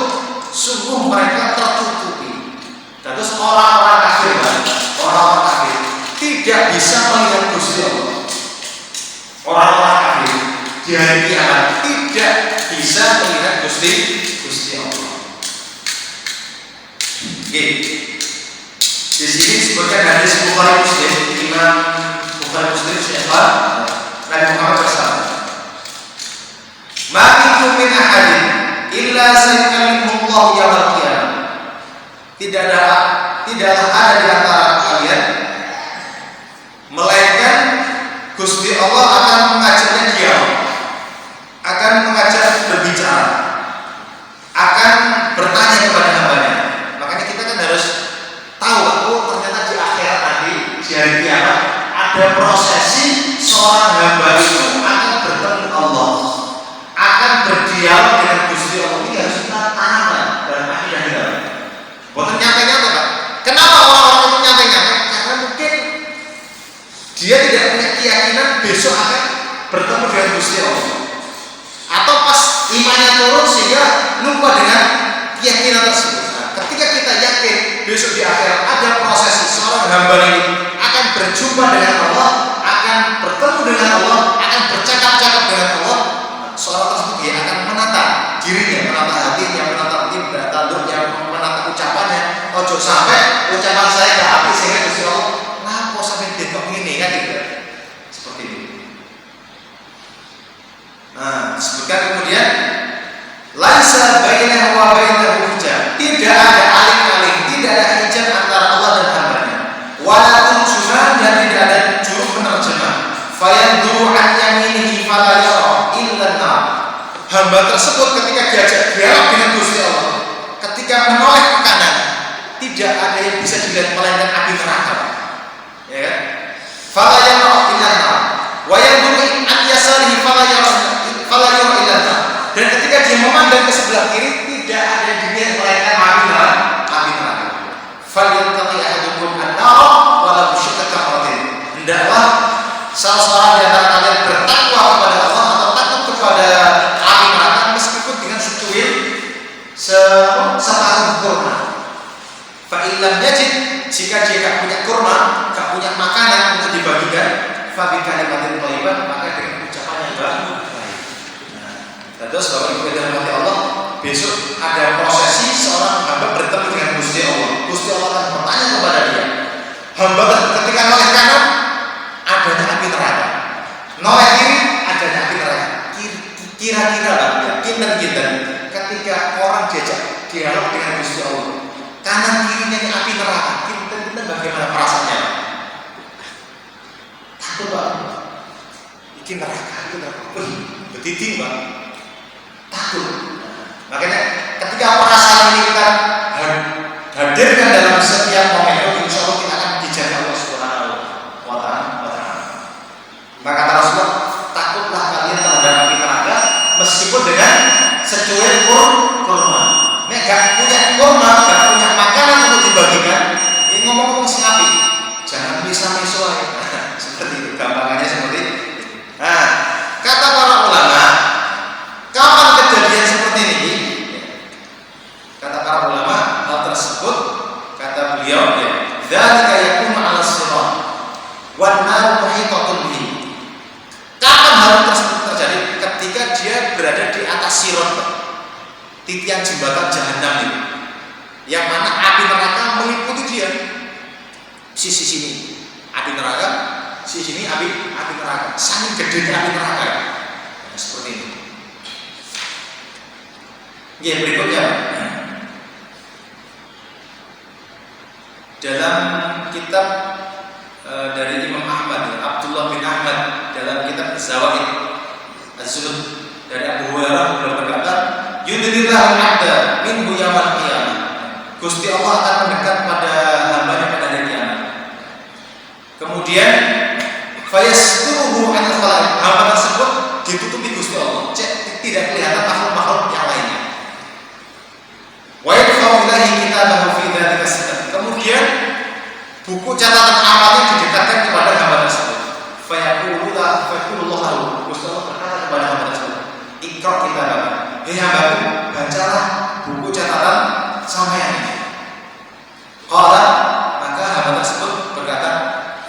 sungguh mereka tertutupi. Terus orang-orang kafir tidak bisa melihat Gusti Allah. Orang-orang kafir di hari kiamat tidak bisa melihat Gusti Allah. Oke. Di sini disebutkan hadis Bukhari Muslim, Imam Bukhari Muslim Syekhan Nabi Muhammad bersabda, "Ma minkum min ahadin illa sayukallimuhu Allah yaumil qiyamah." Tidaklah ada di antara kalian melainkan Gusti Allah akan mengajaknya dialog, akan mengajak berbicara, akan bertanya kepada hambanya. Makanya kita kan harus tahu, ternyata di akhirat nanti, di hari kiamat ada prosesi seorang hamba itu akan bertemu Allah, akan berdialog dengan Gusti Allah. Ini harus kita tanamkan dalam akidah kita. Bukan nyata-nyata, Pak. Kenapa orang-orang itu nyata-nyata? Karena mungkin dia tidak punya keyakinan besok akan bertemu dengan Gusti Allah, atau pas imannya turun sehingga lupa dengan keyakinan tersebut. Nah, ketika kita yakin besok di akhirat ada prosesi seorang hamba ini akan berjumpa dengan Allah, akan bertemu dengan Allah, akan bercakap-cakap dengan Allah, seorang tersebut dia akan menata dirinya, menata hatinya, menata ibadah tanduknya, menata ucapannya. Ojo sampai ucapan saya ke hati sehingga Gusti Allah kenapa sampai dekok ini kan gitu. Seperti ini. Nah, disebutkan kemudian laisa bainahu wa bainahu hijab. Tidak ada aling-aling, tidak ada hijab antara Allah dan hambanya. Wala turjuman, dan tidak ada juru penerjemah. Fayanduru an yaminihi fala yara illa an-nar. Hamba tersebut ketika diajak dialog dengan Gusti Allah, ketika menoleh ke kanan, tidak ada yang bisa dilihat melainkan api neraka. Ya kan? Fala yara illa an-nar. Wa yanduru an yasarihi fala yara illa an-nar. Dan ketika dia memandang ke sebelah kiri, tidak ada yang dilihat melainkan api neraka. Falyantaqi ahadukum an-nar wa la yushrik kamratin. Hendaklah salah seorang di antara kalian bertakwa kepada Allah atau takut kepada api neraka meskipun dengan secuil separuh kurma. Fa illam yajid, jika dia tak punya kurma, tak punya makanan untuk dibagikan, fa bi kalimatin thayyibah, maka dengan ucapan yang baik. Terus Bapak Ibu yang dirahmati Allah, besok ada prosesi seorang hamba bertemu dengan Gusti Allah. Gusti Allah akan bertanya kepada dia. Hamba ketika noleh kanan adanya api neraka, noleh kiri adanya api neraka. Kira-kira kinten ketika orang diajak dialog dengan Gusti Allah, kanan kirinya ini api neraka, kinten bagaimana perasaannya? Takut, Pak. Ini neraka. Betiting, Pak. Takut. Makanya ketika perasaan ini kita hadirkan dalam setiap momen, insya Allah kita akan dijaga Allah Subhanahu wa Ta'ala. Maka kata Rasulullah, takutlah kalian terhadap api neraka meskipun dengan secuil kurma. Nek gak punya kurma, gak punya makanan untuk dibagikan, ini ngomong-ngomong sengapi, jangan bisa-bisa seperti itu, gampangannya seperti itu. Nah, kata para ulama, kapan kejadian seperti ini? Kata para ulama, hal tersebut, kata beliau, dzalika yakunu 'ala sirat wan nar muhitatun bihi. Kapan hal tersebut terjadi? Ketika dia berada di atas sirat, titian jembatan jahanam itu, yang mana api neraka meliputi dia. sisi sini api neraka, sisi sini api neraka. Saking gedenya api neraka. Nah, seperti ini. Yang berikutnya dalam kitab dari Imam Ahmad, Abdullah bin Ahmad, dalam kitab Zawaid Az-Zuhud dari Abu Hurairah beliau berkata, "Yudnillahu 'abda minhu yaumil qiyamah." Gusti Allah akan mendekat pada hambanya pada hari kiamat. Kemudian fayasturuhu 'anil khalaiq. Hamba tersebut ditutupi Gusti Allah, tidak kelihatan makhluk-makhluk yang lainnya. Wa yadfa'u ilaihi kitabahu fi dzalika sitat. Kemudian buku catatan amalnya didekatkan kepada hamba tersebut. Fayaqulullahu Gusti Allah berkata kepada hamba tersebut, "Iqra kitabaka." Hei hambaku, bacalah buku catatan sampeyan ini. Qala, maka hamba tersebut berkata,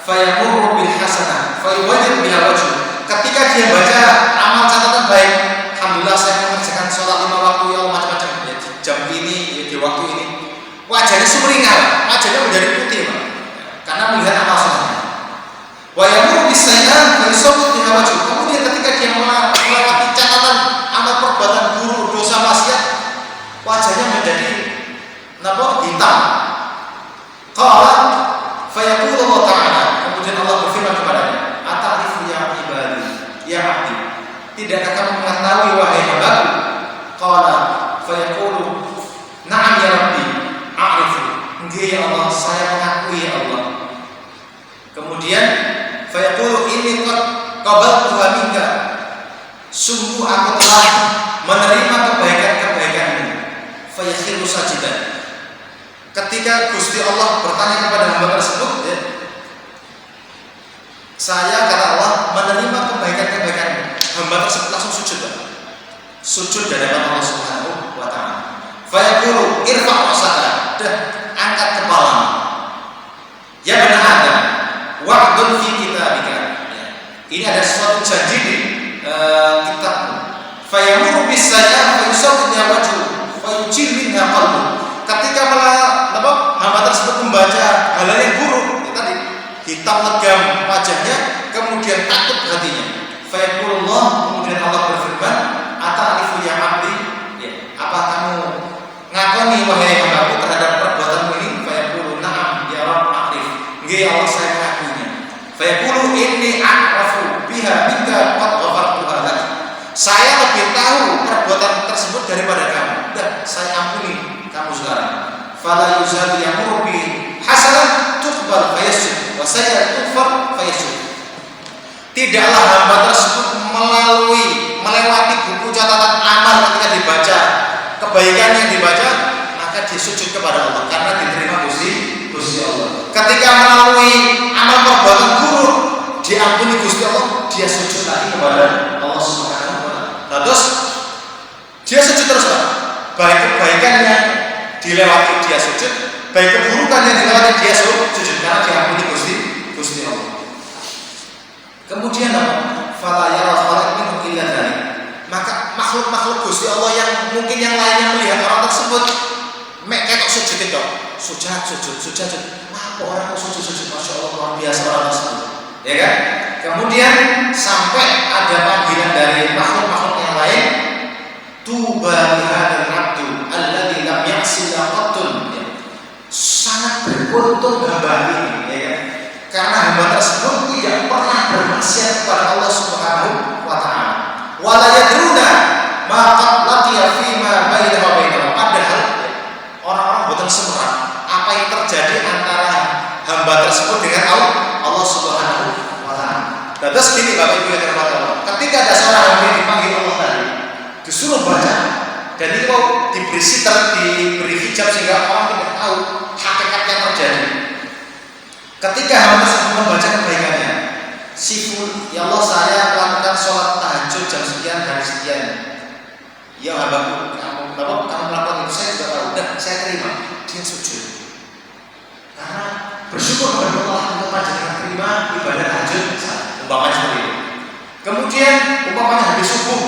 "Fayamurru bil hasanah, fayuwajjih biha wajhu." Ketika dia baca amal catatan baik, alhamdulillah saya mengerjakan sholat 5 waktu ya Allah, macam-macam ya, di jam ini, ya, di waktu ini. Wajahnya sumringah, wajahnya menjadi putih, Pak. Karena melihat amal sholatnya. Wa yamurru bis sayyi'at fa yusawwid biha wajhu. Kemudian ketika dia melewati catatan amal perbuatan buruk, dosa maksiat, wajahnya menjadi hitam. Qala fa yaqulu Allah Ta'ala. Kemudian Allah berfirman kepadanya, "Ata'rifu ya ibadi, ya 'abdi, tidakkah kamu mengetahui wahai hambaku?" Qala fa yaqulu, "Na'am ya Rabbi, a'rifu." Nggih ya Allah, saya mengakui ya Allah. Kemudian fa yaqulu, "Inni qad qabaltuha minka." Sungguh aku telah menerima kebaikan-kebaikanmu. Fa yakhiru sajidan. Ketika Gusti Allah bertanya kepada hamba tersebut, ya, saya kata Allah menerima kebaikan-kebaikanmu. Hamba tersebut langsung sujud, sujud di hadapan Allah Subhanahu wa Ta'ala. Fa yaqulu, "Irfa' ra'saka." Angkat kepalamu. Ya bani Adam, wa'dun fi kitabika. Ya. Ini ada suatu janji di kitabmu. Fa yamurru bis sayyi'ati fa yusawwid wajhu fa yujil minha qalbu. Ketika hamba tersebut membaca hal yang buruk, ya tadi hitam legam wajahnya, kemudian takut hatinya. Fa yaqulullah, kemudian Allah berfirman, "Ata'rifu ya 'abdi?" Ya, apa kamu ngakoni wahai hambaku terhadap perbuatanmu ini? Fa yaqulu, "Na'am ya Rabb, a'rif." Nggih ya Allah, saya mengakuinya. Fa yaqulu, "Inni a'rafu biha minka qad ghafartuha lak." Saya lebih tahu perbuatan tersebut daripada kamu. Udah, saya ampuni kamu sekarang. Fala yuzadu yamurru bi hasanah tuqbal fayasjud wa sayyi'atun tughfar fayasjud. Tidaklah hamba tersebut melewati buku catatan amal ketika dibaca kebaikan yang dibaca, maka dia sujud kepada Allah karena diterima Gusti Allah. Ketika melalui amal perbuatan buruk diampuni Gusti Allah, dia sujud lagi kepada Allah Subhanahu wa Ta'ala. Nah, terus dia sujud terus, Pak. Baik kebaikan yang dilewati dia sujud, baik keburukan yang dilewati dia sujud karena diampuni Gusti Allah. Kemudian fala yara khalaq minhu illa dzalik. Maka makhluk-makhluk Gusti Allah yang mungkin yang lainnya melihat orang tersebut ketok sujud itu, sujud. Apa orang kok sujud? Masya Allah, luar biasa orang tersebut. Ya kan? Kemudian sampai ada panggilan dari makhluk-makhluk yang lain, tuba lihadzal 'abdu alladzi lam ya'sila qattun. Sangat beruntung hamba ini, ya kan? Karena hamba tersebut tidak pernah bermaksiat kepada Allah Subhanahu wa Ta'ala. Wala yadruna ma qad laqiya fi ma bainahu wa bainahu. Padahal orang-orang boten semerah apa yang terjadi antara hamba tersebut dengan Allah Subhanahu wa Ta'ala. Nah, terus gini Bapak Ibu yang terhormat Allah, ketika ada seorang hamba yang dipanggil Allah tadi, disuruh baca, dan ini mau diberi sitar, diberi hijab sehingga orang tidak tahu hakikat yang terjadi. Ketika hamba tersebut membaca kebaikannya, siful, ya Allah saya melakukan sholat tahajud jam sekian hari sekian. Ya hambaku, kamu melakukan itu, saya juga tahu. Dan saya terima. Dia sujud. Karena bersyukur kepada Allah untuk panjenengan terima ibadah tahajud. Umpamanya seperti itu. Kemudian umpamanya habis subuh,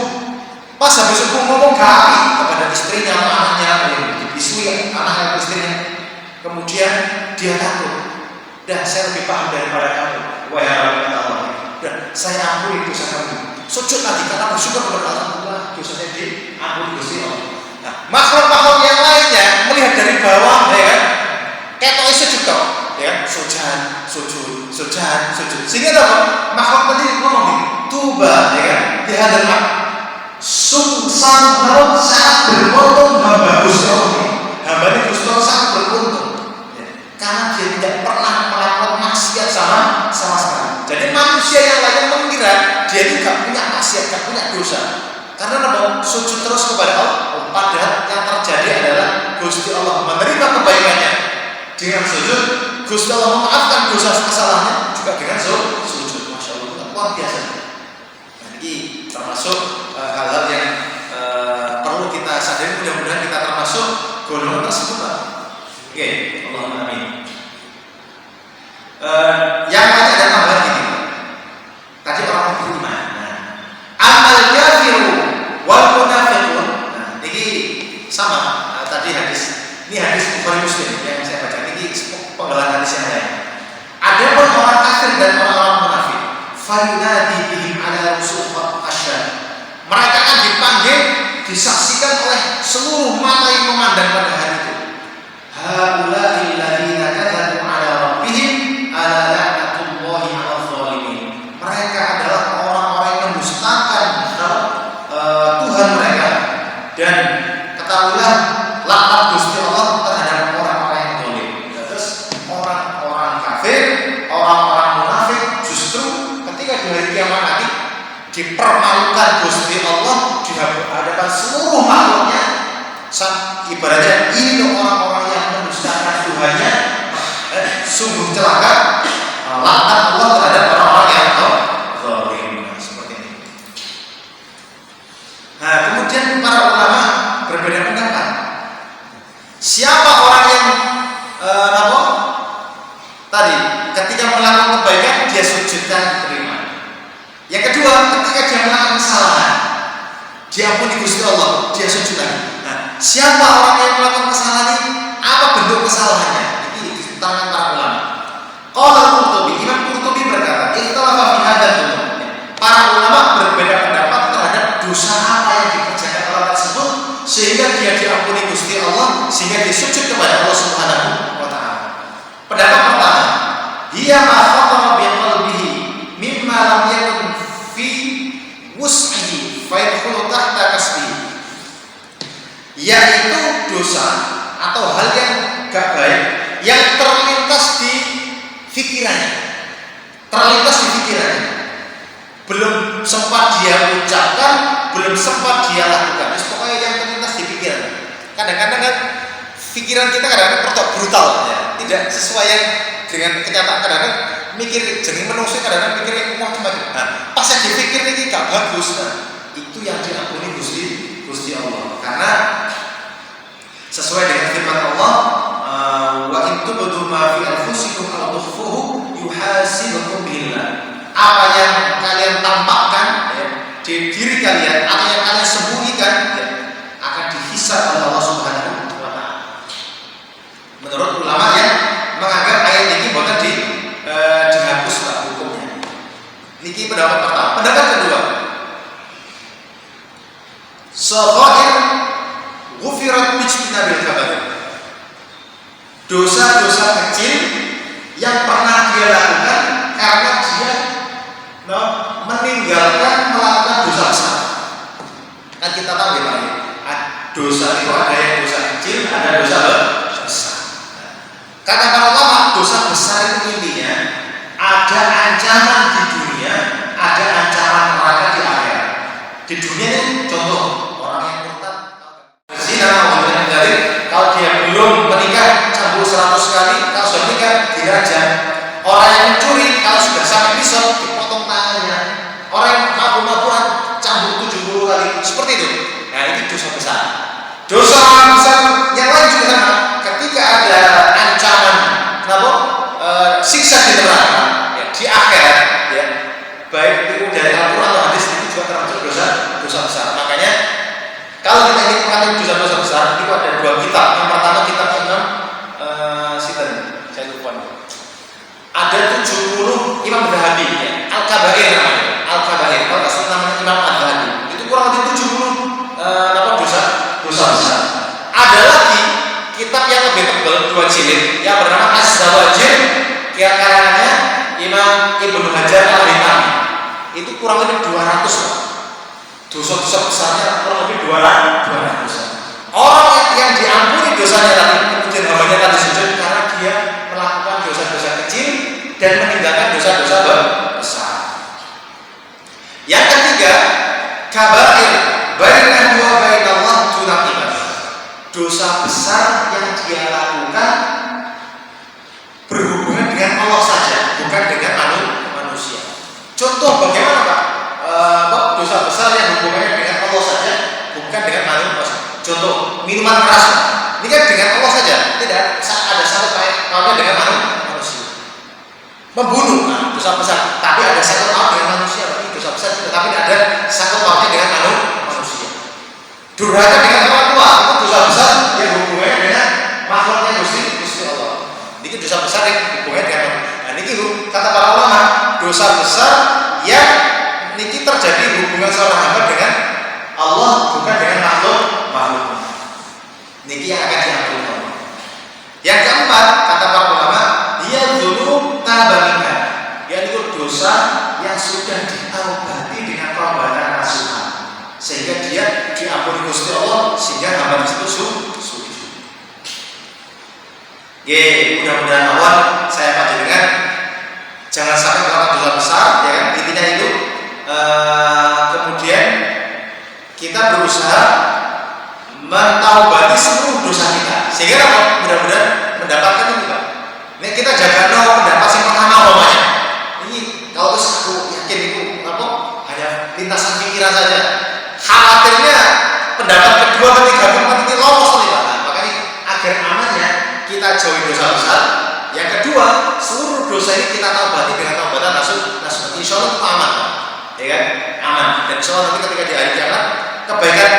pas habis subuh ngomong kami kepada istrinya atau anaknya, disui anaknya atau istrinya. Kemudian dia takut. dah saya lebih paham daripada kamu, wahai hamba Allah. Dan saya ampuni dosa kamu. Sujud lagi karena bersyukur kepada Allah, dosanya diampuni Gusti Allah. Nah, makhluk-makhluk yang lainnya melihat dari bawah, ya kan? Ketoknya sujud toh, ya, sujud. Sehingga apa? Makhluk tadi ngomong nih, tuba, ya kan? Dihadapkan sangat beruntung hamba Gusti Allah. Hamba ini Gusti Allah sangat beruntung, ya, karena dia tidak pernah melakukan maksiat sama sekali. Jadi manusia yang lain mengira dia ini gak punya maksiat, gak punya dosa. Karena apa? Sujud terus kepada Allah. Padahal yang terjadi adalah Gusti Allah menerima kebaikannya dengan sujud. Gusti Allah memaafkan dosa kesalahannya juga dengan sujud. Masya Allah, luar biasa. Nah, ini termasuk hal-hal yang perlu kita sadari. Mudah-mudahan kita termasuk golongan tersebut. Oke, Allahumma amin. Yang lain ada tambahan ini. Tadi orang beriman. Amal kafiru wal munafiqun. Nah, ini sama. Tadi hadis. Ini hadis Bukhari Muslim yang saya baca. Ini penggalan hadis yang lain. Ada orang kafir dan orang-orang munafik. Fayunadi bihim ala rusul asyad. Mereka akan dipanggil, disaksikan oleh seluruh mata yang memandang pada hari itu. Haula'il ladzina kadzabu ala rabbihim ala la'natullahi 'alal zalimin. Mereka adalah orang-orang yang mendustakan Tuhan mereka, dan ketahuilah laknat Gusti Allah terhadap orang-orang yang zalim. Terus orang-orang kafir, orang-orang munafik justru ketika di hari kiamat nanti dipermalukan Gusti Allah di hadapan seluruh makhluknya. Ibaratnya ini orang-orang yang mendustakan Tuhannya, sungguh celaka, laknat Allah terhadap orang-orang yang zalim. Seperti ini. Nah, kemudian para ulama berbeda pendapat. Siapa orang yang tadi ketika melakukan kebaikan dia sujudkan terima. Yang kedua, ketika dia melakukan kesalahan, diampuni Gusti Allah, dia sujud lagi. Nah, siapa orang yang melakukan kesalahan ini? Apa bentuk kesalahannya? Ini diterangkan para ulama. Qala Qurtubi, Imam Qurtubi berkata, ikhtalafa fi hadzal hukum. Para ulama berbeda pendapat terhadap dosa apa yang dikerjakan orang tersebut sehingga dia diampuni Gusti Allah, sehingga dia sujud kepada Allah Subhanahu wa taala. Pendapat pertama, dia ma khatara bi qalbihi mimma lam yakun fi wus'ihi fa yadkhulu tahta kasbihi. Yaitu dosa atau hal yang gak baik yang terlintas di pikirannya, belum sempat dia ucapkan, belum sempat dia lakukan. Pokoknya yang terlintas di pikiran. Kadang-kadang kan pikiran kita kadang-kadang brutal, ya, tidak sesuai yang dengan kenyataan. Kadang-kadang mikir jadi manusia, kadang-kadang mikir yang macam-macam. Nah, pas yang dipikir ini gak bagus, nah, itu yang diampuni Gusti Allah. Karena sesuai dengan firman Allah, wa in tubdu ma fi anfusikum aw tukhfuhu yuhasibukum billah. Apa yang kalian tampakkan, ya, di diri kalian atau yang kalian sembunyikan, ya, akan dihisab oleh Allah Subhanahu wa taala. Menurut ulama yang menganggap ayat ini boleh dihapus hukumnya. Niki pendapat pertama. Pendapat kedua, shaghair ghufirat bijtinabil kabair. Dosa-dosa kecil yang pernah dia lakukan karena dia meninggalkan melakukan dosa besar. Kan kita tahu ya Pak, dosa itu ada yang dosa kecil, ada dosa besar. Kata para ulama, dosa besar itu intinya ada ancaman di dunia, ada ancaman neraka di akhirat. Di dunia ini contoh orang yang murtad, zina, kalau dia belum menikah cambuk 100 kali, kalau sudah menikah dirajam. Orang yang mencuri kalau sudah sampai pisau dipotong tangannya. Orang yang mabuk-mabukan cambuk 70 kali. Seperti itu. Nah, ini dosa besar. Dosa besar yang lain juga sama. Ketika ada ancaman siksa di neraka, ya, di akhirat, ya, baik itu dari Al-Quran atau hadis, itu juga termasuk dosa besar. Makanya kalau kita ingin mengatakan dosa besar, itu ada dua kitab. Yang pertama kitab Imam saya lupa. Ibnu Hajar Al-Haytami itu kurang lebih 200 lah. Dosa-dosa besarnya kurang lebih 200. Orang yang diampuni dosanya tadi, kemudian hambanya tadi sujud karena dia melakukan dosa-dosa kecil dan meninggalkan dosa-dosa besar. Yang ketiga, kabair bainahu wa bainallah dunal ibadah. Dosa besar yang dia lakukan berhubungan dengan Allah saja, bukan dengan manusia. Contoh bagaimana Pak? Dosa besar yang hubungannya dengan Allah saja, bukan dengan manusia. Contoh minuman keras, ini kan dengan Allah saja, tidak ada satu pautnya dengan manusia. Membunuh, dosa besar, tapi ada satu paut dengan manusia. Ini dosa besar, tapi tidak ada satu pautnya dengan manusia. Durhaka dengan orang tua, itu dosa besar yang hubungannya dengan makhluknya Gusti Allah. Ini dosa besar yang hubungannya dengan manusia. Nah, ini kata para ulama, dosa besar yang niki terjadi hubungan seorang hamba dengan Allah, bukan dengan makhluk. Niki yang akan diampuni Allah. Yang keempat, kata para ulama, dia dzunub tabaminha, yaitu dosa yang sudah ditaubati dengan taubatan nasuha, sehingga dia diampuni Gusti Allah, sehingga hamba tersebut sujud. Mudah-mudahan Allah saya panjenengan jangan sampai melakukan dosa besar, ya kan? Intinya itu. Kemudian kita berusaha mentaubati seluruh dosa kita, sehingga mudah-mudahan mendapatkan itu Pak. Ini kita jaga pendapat yang pertama namanya. Ini kalau aku yakin itu hanya lintasan pikiran saja. Khawatirnya pendapat kedua, ketiga, keempat ini lolos nih Pak. Makanya agar amannya kita jauhi dosa besar. Yang kedua, seluruh dosa ini kita taubati dengan taubatan nasuh. Insya Allah itu aman, ya kan? Aman. Dan insya Allah nanti ketika di hari kiamat kebaikan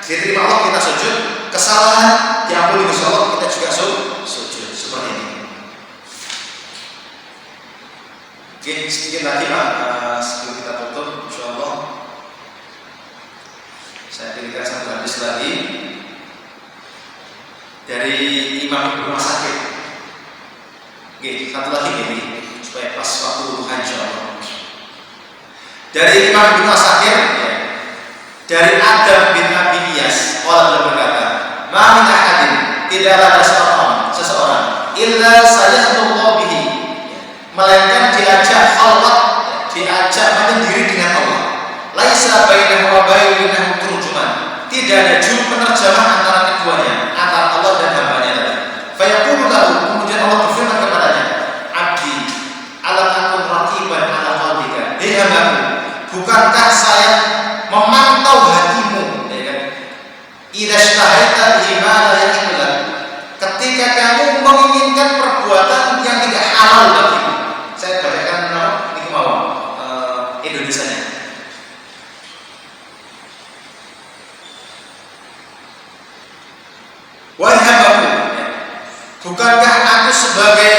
diterima Allah, kita sujud, kesalahan diampuni Gusti Allah, kita juga sujud seperti ini. Oke, sedikit lagi Pak, sebelum kita tutup, insya Allah saya berikan satu hadis lagi dari Imam Ibnu Sakir. Oke, satu lagi ini supaya pas waktu duha insya Allah. Dari Imam Ibnu Sakir, ya. Dari Adam bin Abi Iyas, Allah berkata, "Ma min ahadin, tidaklah ada seseorang illa sayyahdullahu bihi, melainkan diajak khalwat, diajak menyendiri dengan Allah. Laisa bainahu wa bainahu turjuman, tidak ada juru penerjemah antara keduanya, antara Allah dan hambanya tadi. Fa yaqulu lahu, kemudian Allah berfirman kepadanya, Abdi, alam akun raqiban ala qalbika, hei hambaku, bukankah saya memantau hatimu, ya kan? Idza syahidta bima la yahillu, ketika kamu menginginkan perbuatan yang tidak halal bagimu. Saya bacakan ini mau Indonesianya. Wahai hambaku, ya, bukankah aku sebagai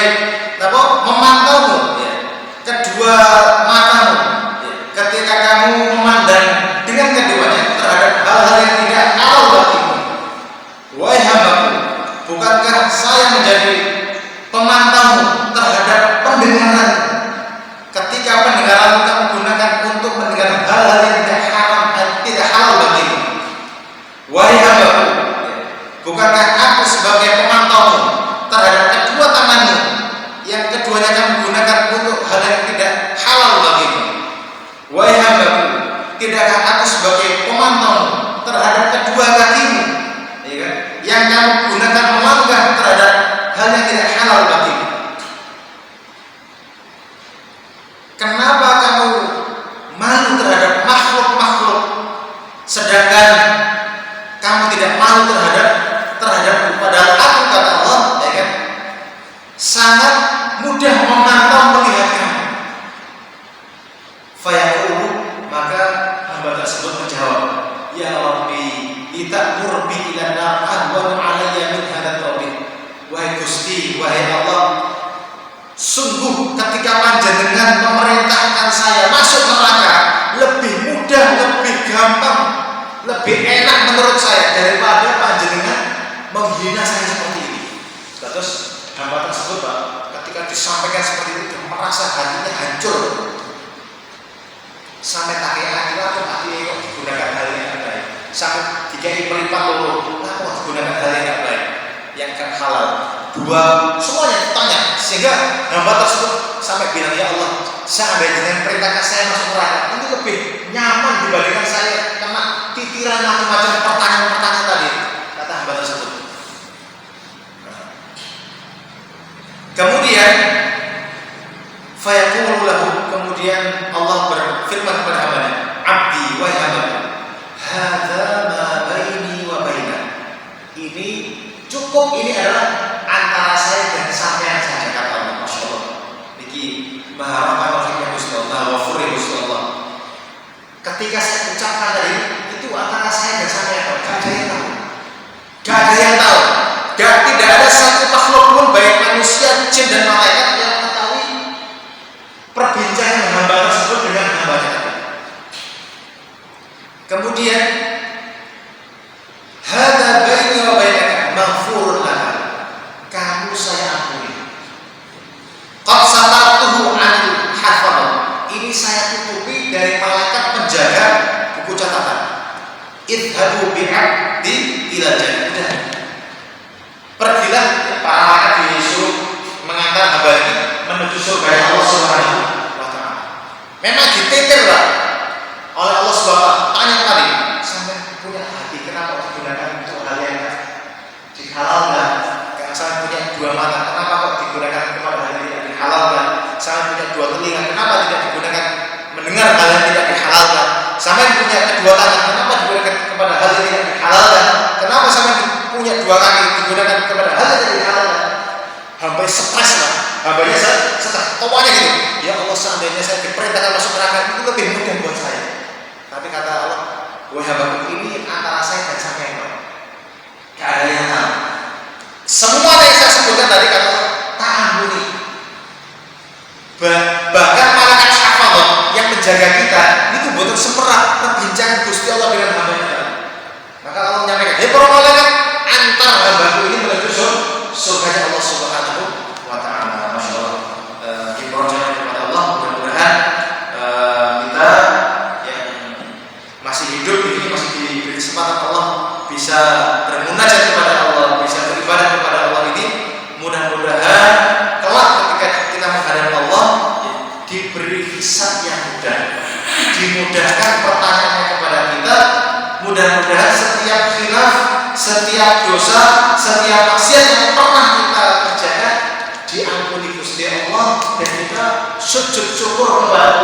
memantaumu, ya, kedua matamu, ya, ketika kamu memandang dengan keduanya terhadap hal-hal yang tidak halal bagimu. Wahai hambaku, bukankah saya menjadi pemantaumu terhadap pendengaran, ketika pendengaran kamu gunakan untuk mendengar hal-hal yang tidak halal bagimu. Wahai hambaku, bukankah aku sebagai pemantaumu terhadap kedua tanganmu, yang keduanya kamu gunakan untuk hal yang tidak halal bagimu. Wahai hambaku, tidakkah aku sebagai pemantaumu terhadap kedua kakimu, ya kan? Yang kamu gunakan melangkah terhadap hal yang tidak halal bagimu. Kenapa kamu malu terhadap makhluk-makhluk, sedangkan kamu tidak malu terhadapku? Padahal aku, kata Allah, ya kan, sangat mudah memantau, melihat kamu. Fayaqulu, maka hamba tersebut menjawab, Ya Rabbi, ita'mur bi ila nar ahwanu alayya min hadha tawbih. Wahai Gusti, wahai Allah, sungguh ketika panjenengan memerintahkan saya masuk neraka lebih mudah, lebih gampang, lebih enak menurut saya daripada panjenengan menghina saya seperti ini. Terus hamba tersebut Pak, ketika disampaikan seperti itu merasa hatinya hancur sampai kakek akhirnya kok digunakan hal yang baik sampai dikai melipat loro kenapa digunakan hal yang baik yang kan halal dua semuanya tanya sehingga hamba tersebut sampai bilang ya Allah seandainya dengan perintahkan saya masuk neraka ini lebih nyaman dibandingkan saya kena titiran macam-macam pertanyaan-pertanyaan tadi kata hamba tersebut. Kemudian fayaqulu lahu kemudian Allah berfirman kepada hambanya abdi wa hamba hadza ma baini wa bainak ini cukup ini adalah antara saya dan sampean saja kata Allah. Masya Allah niki maha rahman Gusti Allah wa furi Gusti Allah ketika saya ucapkan tadi itu antara saya dan sampean gak ada yang tahu dan tidak ada satu makhluk pun baik manusia, jin dan malaikat yang mengetahui perbincangan hamba tersebut dengan hamba tadi. Kemudian hadza baini wa bainaka maghfurun laka kamu saya ampuni qad satartuhu anil hafal ini saya tutupi dari malaikat penjaga buku catatan idhabu bi'abdi ila jannah pergilah para malaikat disuruh mengantar hamba ini menuju surga Allah Subhanahu wa taala. Memang ditetir lah oleh Allah Subhanahu wa taala. Tanya tadi, sampai punya hati kenapa digunakan untuk hal yang dihalalkan? Karena saya punya dua mata, kenapa kok digunakan kepada hal yang tidak dihalalkan? Saya punya dua telinga, kenapa tidak digunakan mendengar hal yang tidak dihalalkan? Saya punya kedua tangan, kenapa digunakan kepada hal yang tidak dihalalkan? Kenapa saya punya dua kaki digunakan kepada hal yang tidak dihalalkan? Hamba stres lah, hambanya stres, tawanya gitu. Ya Allah seandainya saya diperintahkan masuk neraka itu lebih mudah buat saya. Tapi kata Allah, wahai hambaku ini antara saya dan sampean. Gak ada yang tahu. Semua yang saya sebutkan tadi kata Allah, tak ampuni. Bahkan malaikat syafa'ah yang menjaga kita itu butuh semerah perbincangan Gusti Allah dengan hamba-Nya. Maka Allah menyampaikan, "Hei para malaikat, antar hambaku ini menuju surganya Allah Subhanahu wa taala." Masya Allah. Dipercaya kepada Allah, mudah-mudahan kita yang masih hidup ini masih diberi kesempatan Allah bisa bermunajat kepada Allah, bisa beribadah kepada Allah ini, mudah-mudahan kelak ketika kita menghadap Allah diberi hisab yang mudah, dimudahkan pertanyaannya kepada kita. Mudah-mudahan setiap khilaf, setiap dosa, setiap maksiat yang pernah kita kerjakan diampuni Gusti Allah dan kita sujud syukur kepada